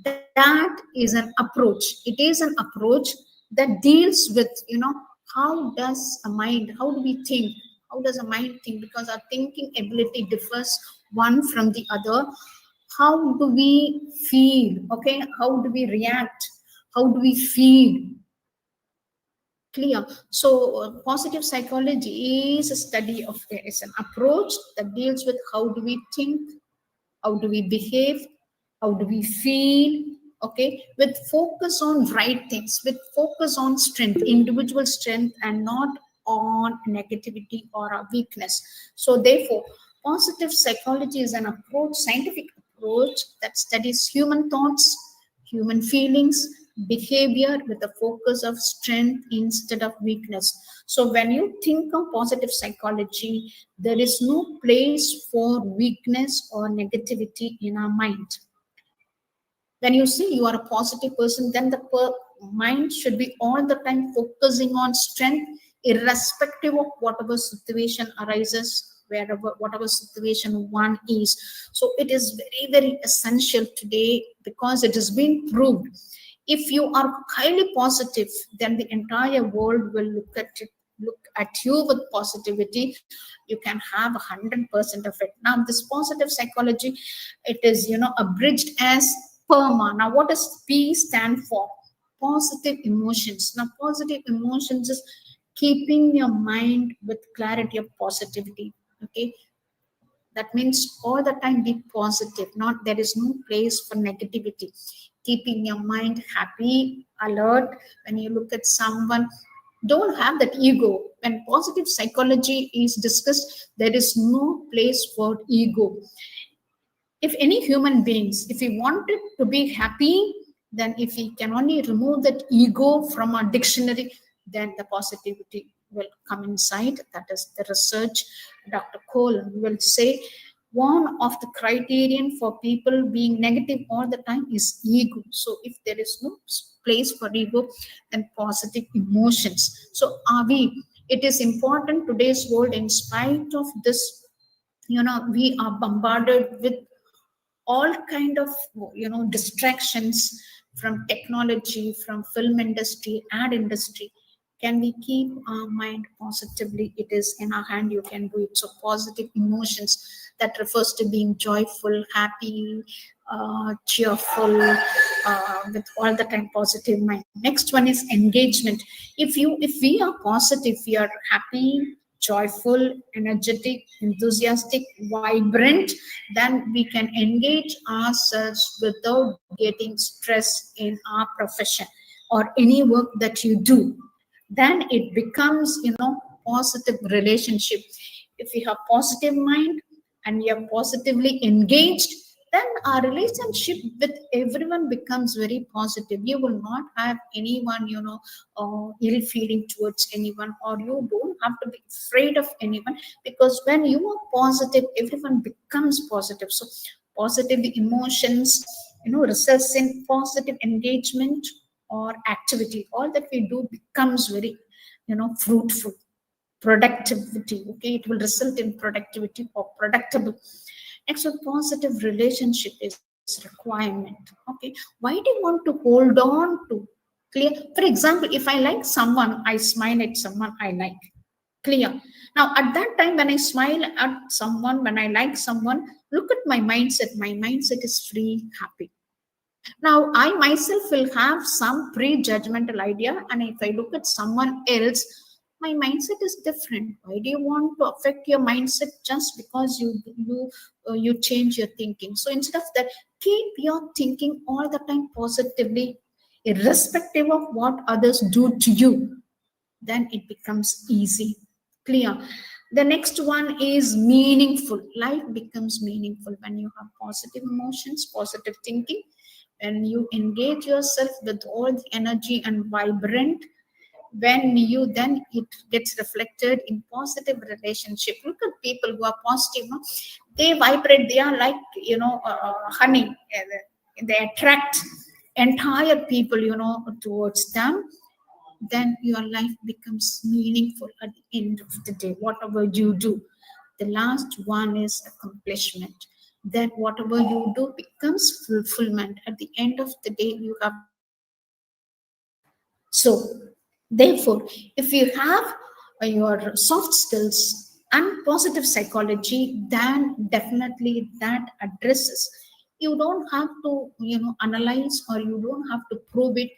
that is an approach. It is an approach that deals with, how does a mind, how do we think? How does a mind think? Because our thinking ability differs one from the other. How do we feel? Okay, how do we react? How do we feel? Clear. So positive psychology is a study of, it's an approach that deals with how do we think, how do we behave, how do we feel, okay, with focus on right things, with focus on strength, individual strength, and not on negativity or a weakness. So therefore, positive psychology is an approach, scientific approach, that studies human thoughts, human feelings, behavior with a focus of strength instead of weakness. So when you think of positive psychology, there is no place for weakness or negativity in our mind. When you say you are a positive person, then the mind should be all the time focusing on strength, irrespective of whatever situation arises, wherever, whatever situation one is. So it is very, very essential today, because it has been proved. If you are highly positive, then the entire world will look at you with positivity. You can have 100% of it. Now, this positive psychology, it is, abridged as PERMA. Now, what does P stand for? Positive emotions. Now, positive emotions is keeping your mind with clarity of positivity. Okay, that means all the time be positive. Not, there is no place for negativity. Keeping your mind happy, alert. When you look at someone, don't have that ego. When positive psychology is discussed, there is no place for ego. If any human beings, if he wanted to be happy, then if he can only remove that ego from our dictionary, then the positivity will come inside. That is the research. Dr. Cole will say one of the criterion for people being negative all the time is ego. So if there is no place for ego, then positive emotions. So it is important today's world, in spite of this, we are bombarded with all kind of distractions from technology, from film industry, ad industry. Can we keep our mind positively? It is in our hand. You can do it. So positive emotions, that refers to being joyful, happy, cheerful, with all the time positive mind. Next one is engagement. If we are positive, we are happy, joyful, energetic, enthusiastic, vibrant, then we can engage ourselves without getting stress in our profession or any work that you do. Then it becomes, positive relationship. If we have positive mind and we are positively engaged, then our relationship with everyone becomes very positive. You will not have anyone, ill feeling towards anyone, or you don't have to be afraid of anyone, because when you are positive, everyone becomes positive. So positive emotions, results in positive engagement or activity. All that we do becomes very, fruitful. Productivity, okay, it will result in productivity or productable. Next, a positive relationship is requirement. Okay, why do you want to hold on to? Clear. For example, if I like someone, I smile at someone I like. Clear. Now, at that time, when I smile at someone, when I like someone, Look at my mindset. My mindset is free, happy. Now, I myself will have some prejudgmental idea, and if I look at someone else, my mindset is different. Why do you want to affect your mindset just because you change your thinking? So instead of that, keep your thinking all the time positively, irrespective of what others do to you. Then it becomes easy, clear. The next one is meaningful. Life becomes meaningful when you have positive emotions, positive thinking, when you engage yourself with all the energy and vibrant, when you then it gets reflected in positive relationship. Look at people who are positive, no? They vibrate, they are like honey. They attract entire people towards them. Then your life becomes meaningful at the end of the day, whatever you do. The last one is accomplishment. Then whatever you do becomes fulfillment. At the end of the day, you have. So, therefore, if you have your soft skills and positive psychology, then definitely that addresses. You don't have to, analyze, or you don't have to prove it.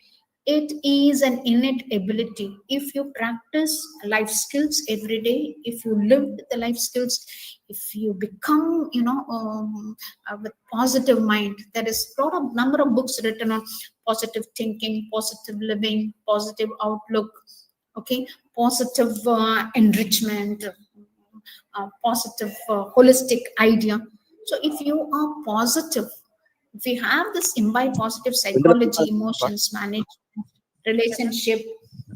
It is an innate ability. If you practice life skills every day, if you live with the life skills, if you become, with positive mind, there is a lot of number of books written on positive thinking, positive living, positive outlook, okay, positive enrichment, positive holistic idea. So if you are positive, if you have this imbibe positive psychology, emotions management, relationship,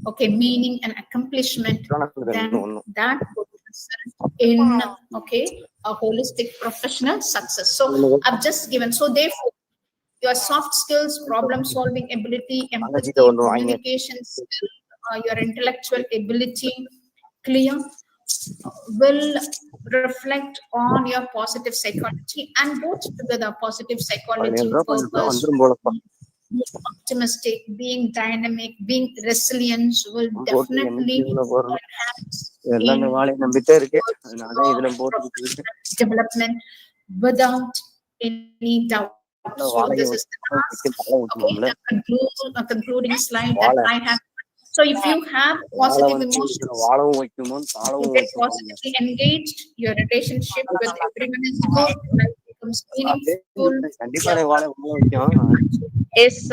okay, meaning and accomplishment, then that would result in, okay, a holistic professional success. So I've just given. So therefore, your soft skills, problem solving ability, empathy, communication skill, your intellectual ability, clear, will reflect on your positive psychology, and both together, positive psychology, purpose, being optimistic, being dynamic, being resilient, will definitely enhance in development without any doubt. So this is the last, okay, the concluding slide that I have. So if you have positive emotions, you get positively engaged, your relationship with everyone is good, life becomes meaningful. Yes,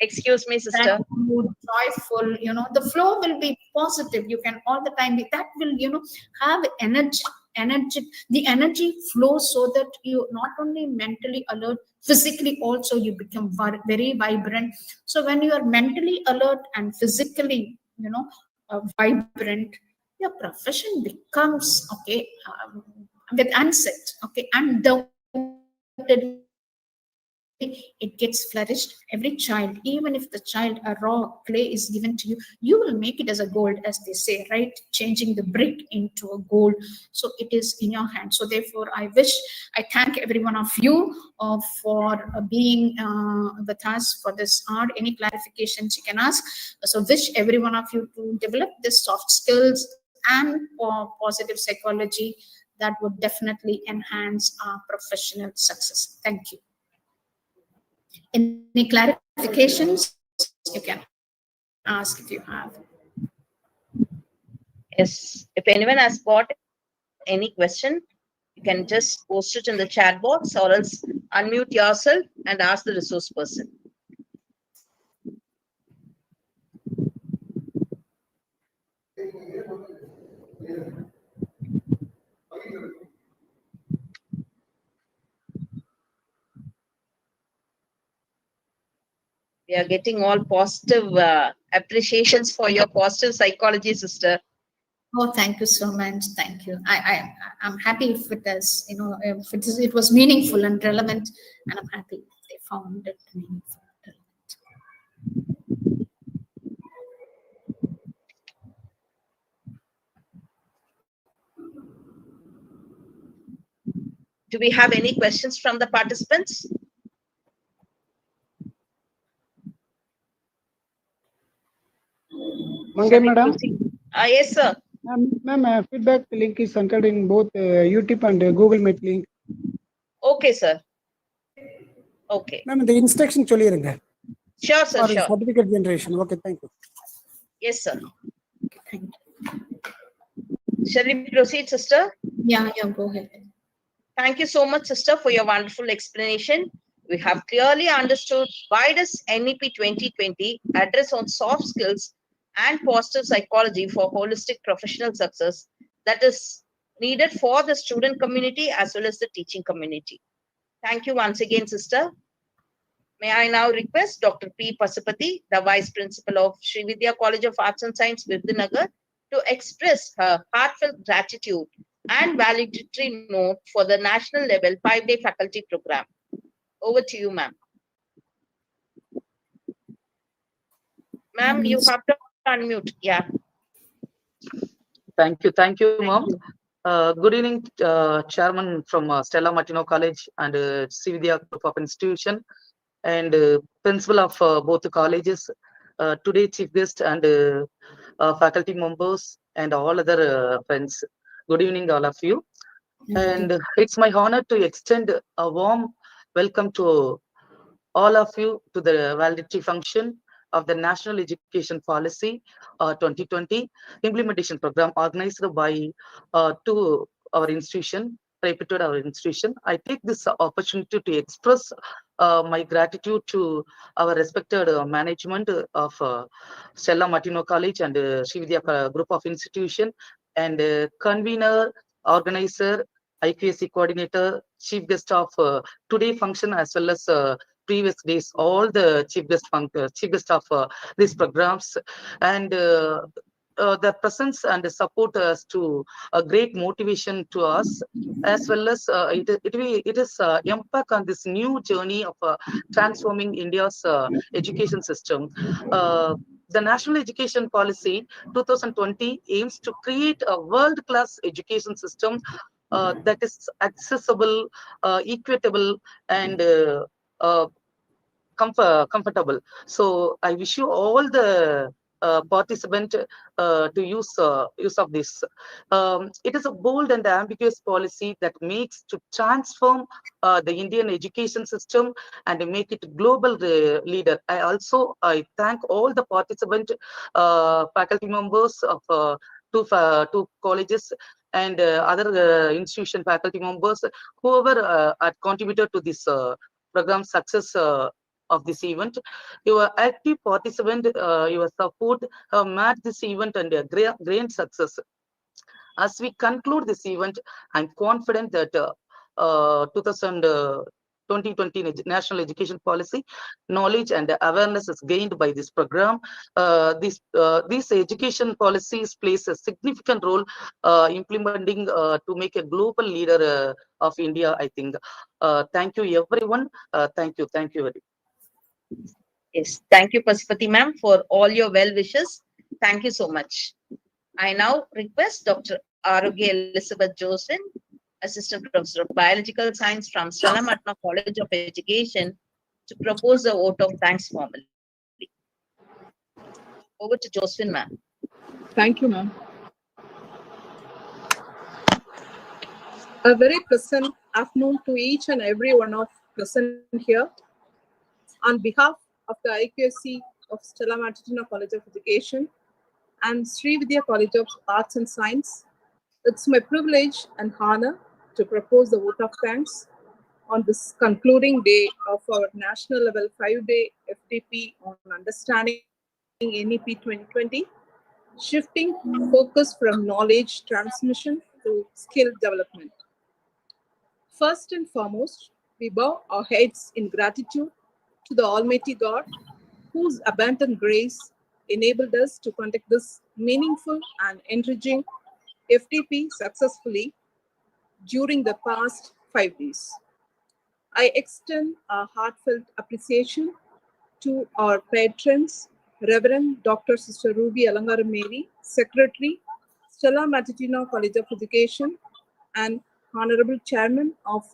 excuse me, sister. Mood, joyful, the flow will be positive. You can all the time be that will, have energy. The energy flows so that you not only mentally alert, physically also you become very vibrant. So when you are mentally alert and physically, vibrant, your profession becomes, okay, with onset, okay, undoubtedly it gets flourished. Every child, even if the child, a raw clay is given to you, you will make it as a gold, as they say, right? Changing the brick into a gold. So it is in your hand. So therefore, I thank every one of you for being with us for this hour. Any clarifications you can ask. So wish every one of you to develop this soft skills and positive psychology that would definitely enhance our professional success. Thank you. Any clarifications you can ask if you have. Yes, if anyone has got any question, you can just post it in the chat box, or else unmute yourself and ask the resource person. We are getting all positive appreciations for your positive psychology, sister. Oh, thank you so much. Thank you. I'm happy if it is, if it was meaningful and relevant, and I'm happy they found it meaningful. Do we have any questions from the participants? Mangai madam. Yes, sir. Ma'am, feedback link is entered in both YouTube and Google Meet link. Okay, sir. Okay. Ma'am, the instruction சொல்லிருங்க. Sure, sir, For sure. certificate generation. Okay, thank you. Yes, sir. Thank you. Shall we proceed, sister? Yeah, go ahead. Thank you so much, sister, for your wonderful explanation. We have clearly understood why does NEP 2020 address on soft skills and positive psychology for holistic professional success that is needed for the student community as well as the teaching community. Thank you once again, sister. May I now request Dr. P. Pasupati, the Vice Principal of Sri Vidya College of Arts and Science, Virudhunagar, to express her heartfelt gratitude and valedictory note for the national level 5-day faculty program. Over to you, ma'am. Ma'am, you have to unmute. Yeah. Thank you, ma'am. Good evening, Chairman from Stella Martino College and Sri Vidya Group of Institution, and Principal of both the colleges, today Chief Guest and faculty members and all other friends. Good evening, all of you. And it's my honor to extend a warm welcome to all of you to the validity function of the National Education Policy 2020 implementation program organized by to our institution, reputed our institution. I take this opportunity to express my gratitude to our respected management of Stella Martino College and Sri Vidya Group of Institution, and convener, organizer, IQAC coordinator, chief guest of today function, as well as previous days, all the chief guest of these programs, and the presence and the support us to a great motivation to us, as well as it is impact on this new journey of transforming India's education system. The National Education Policy 2020 aims to create a world-class education system that is accessible, equitable, and comfortable. So I wish you all the participant to use of this. It is a bold and ambiguous policy that makes to transform the Indian education system and make it global leader. I thank all the participant faculty members of two colleges and other institution faculty members, whoever had contributed to this program success of this event. Your active participant, your support have made this event and a great success. As we conclude this event, I'm confident that 2020 National Education Policy knowledge and awareness is gained by this program. These education policies plays a significant role implementing to make a global leader of India, I think. Thank you, everyone. Thank you very much. Yes. Thank you, Pasupati ma'am, for all your well wishes. Thank you so much. I now request Dr. Arogya Elizabeth Joseph, Assistant Professor of Biological Science from Stella Martino College of Education, to propose a vote of thanks formally. Over to Josephine, ma'am. Thank you, ma'am. A very pleasant afternoon to each and every one of present here. On behalf of the IQAC of Stella Martino College of Education and Sri Vidya College of Arts and Science, it's my privilege and honor to propose the vote of thanks on this concluding day of our national level 5-day FDP on understanding NEP 2020, shifting focus from knowledge transmission to skill development. First and foremost, we bow our heads in gratitude to the Almighty God, whose abundant grace enabled us to conduct this meaningful and enriching FDP successfully during the past 5 days. I extend a heartfelt appreciation to our patrons, Reverend Dr. Sister Ruby Alangaram Mary, Secretary, Stella Martino College of Education, and Honorable Chairman of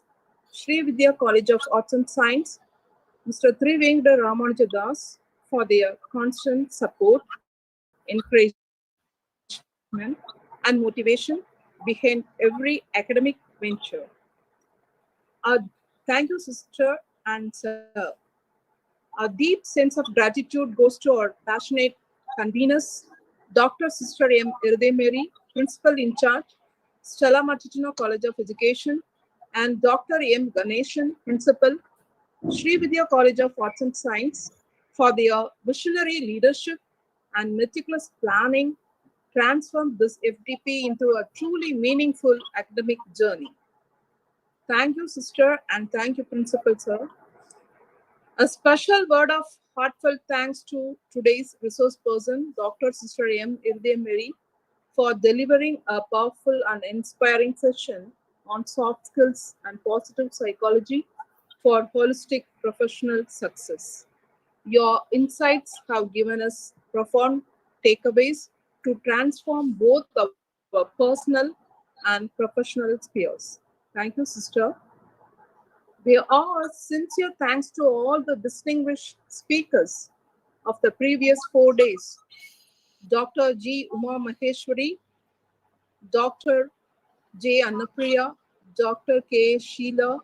Sri Vidya College of Arts and Science, Mr. Trivengda Ramanujadas, for their constant support, encouragement, and motivation behind every academic venture. Our Thank you, sister and sir. A deep sense of gratitude goes to our passionate conveners, Dr. Sister M. Mary, Principal in Charge, Stella Matitino College of Education, and Dr. M. Ganeshan, Principal, Sri Vidya College of Arts and Science, for their visionary leadership and meticulous planning transformed this FDP into a truly meaningful academic journey. Thank you, sister, and thank you, Principal, sir. A special word of heartfelt thanks to today's resource person, Dr. Sister M. Mary, for delivering a powerful and inspiring session on soft skills and positive psychology for holistic professional success. Your insights have given us profound takeaways to transform both our personal and professional spheres. Thank you, sister. There are sincere thanks to all the distinguished speakers of the previous 4 days. Dr. G. Uma Maheshwari, Dr. J. Annapriya, Dr. K. Sheila,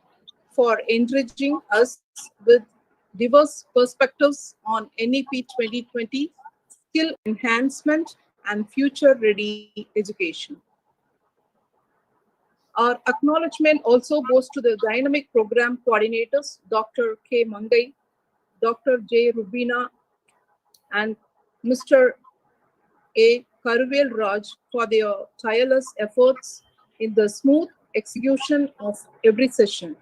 for enriching us with diverse perspectives on NEP 2020, skill enhancement, and future-ready education. Our acknowledgement also goes to the dynamic program coordinators, Dr. K. Mangai, Dr. J. Rubina, and Mr. A. Karuvel Raj for their tireless efforts in the smooth execution of every session.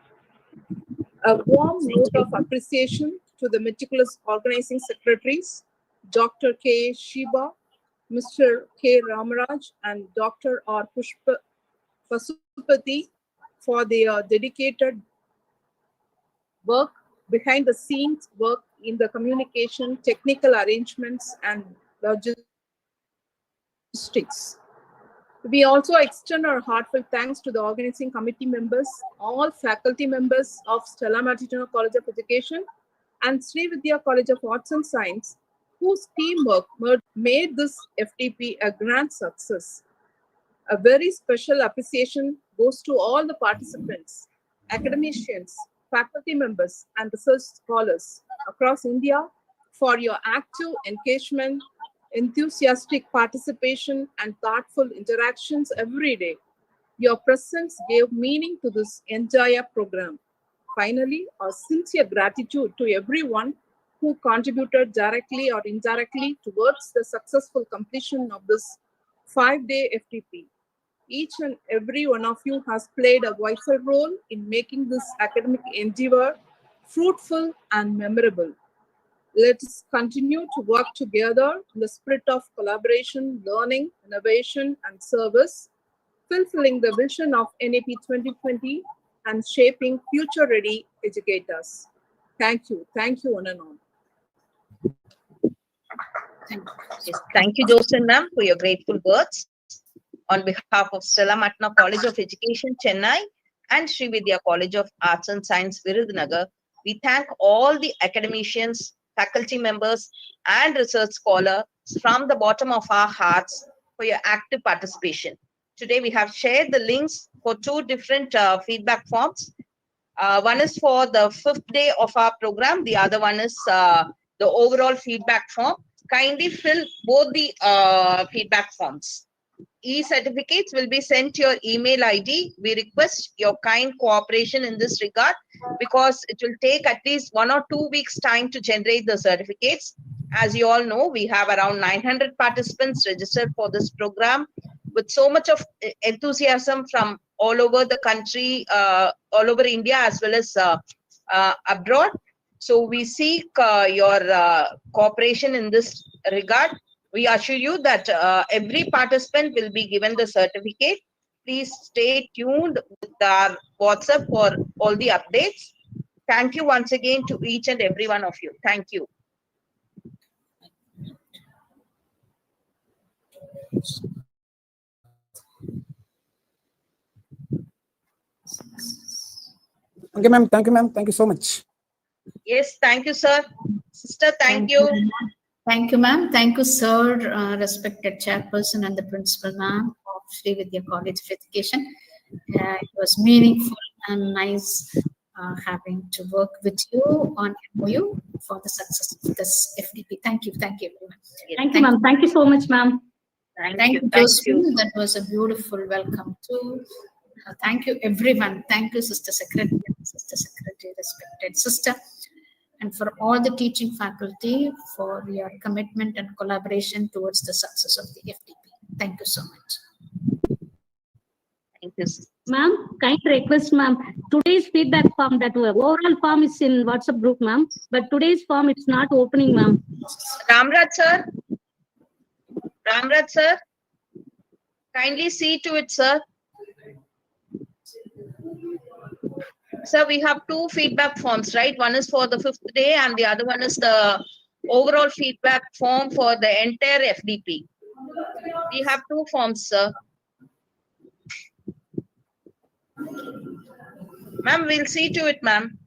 A warm note of appreciation to the meticulous organizing secretaries, Dr. K. Shiba, Mr. K. Ramaraj, and Dr. R. Pasupati for their dedicated work behind the scenes work in the communication, technical arrangements, and logistics. We also extend our heartfelt thanks to the organizing committee members, all faculty members of Stella Matitino College of Education and Sri Vidya College of Arts and Science, whose teamwork made this FTP a grand success. A very special appreciation goes to all the participants, academicians, faculty members, and research scholars across India for your active engagement, enthusiastic participation, and thoughtful interactions every day. Your presence gave meaning to this entire program. Finally, our sincere gratitude to everyone who contributed directly or indirectly towards the successful completion of this 5-day FTP. Each and every one of you has played a vital role in making this academic endeavor fruitful and memorable. Let us continue to work together in the spirit of collaboration, learning, innovation, and service, fulfilling the vision of NEP 2020 and shaping future-ready educators. Thank you. Thank you, one and all. Yes, thank you, Jocelyn ma'am, for your grateful words. On behalf of Stella Matna College of Education, Chennai, and Sri Vidya College of Arts and Science, Virudhunagar, we thank all the academicians, faculty members, and research scholars from the bottom of our hearts for your active participation. Today, we have shared the links for 2 different feedback forms. One is for the 5th day of our program. The other one is the overall feedback form. Kindly fill both the feedback forms. E-certificates will be sent to your email ID. We request your kind cooperation in this regard because it will take at least 1 or 2 weeks time to generate the certificates. As you all know, we have around 900 participants registered for this program with so much of enthusiasm from all over the country, all over India as well as abroad. So we seek your cooperation in this regard. We assure you that every participant will be given the certificate. Please stay tuned with our WhatsApp for all the updates. Thank you once again to each and every one of you. Thank you. Okay, ma'am. Thank you, ma'am. Thank you so much. Yes, thank you, sir. Sister, thank you. Thank you, ma'am. Thank you, sir, respected chairperson and the principal, ma'am, of Sri Vidya College of Education. It was meaningful and nice having to work with you on MOU for the success of this FDP. Thank you. Thank you, everyone. Thank you, ma'am. Thank you so much, ma'am. Thank you, Josephine. That was a beautiful welcome too. Thank you, everyone. Thank you, Sister Secretary, respected sister, and for all the teaching faculty for your commitment and collaboration towards the success of the FDP. Thank you so much. Thank you. Ma'am, kind request, ma'am. Today's feedback form, that overall form is in WhatsApp group, ma'am. But today's form, it's not opening, ma'am. Ramraj sir. Ramraj sir. Kindly see to it, sir. Sir, we have two feedback forms, right? One is for the 5th day and the other one is the overall feedback form for the entire FDP. We have two forms, sir. Ma'am, we'll see to it, ma'am.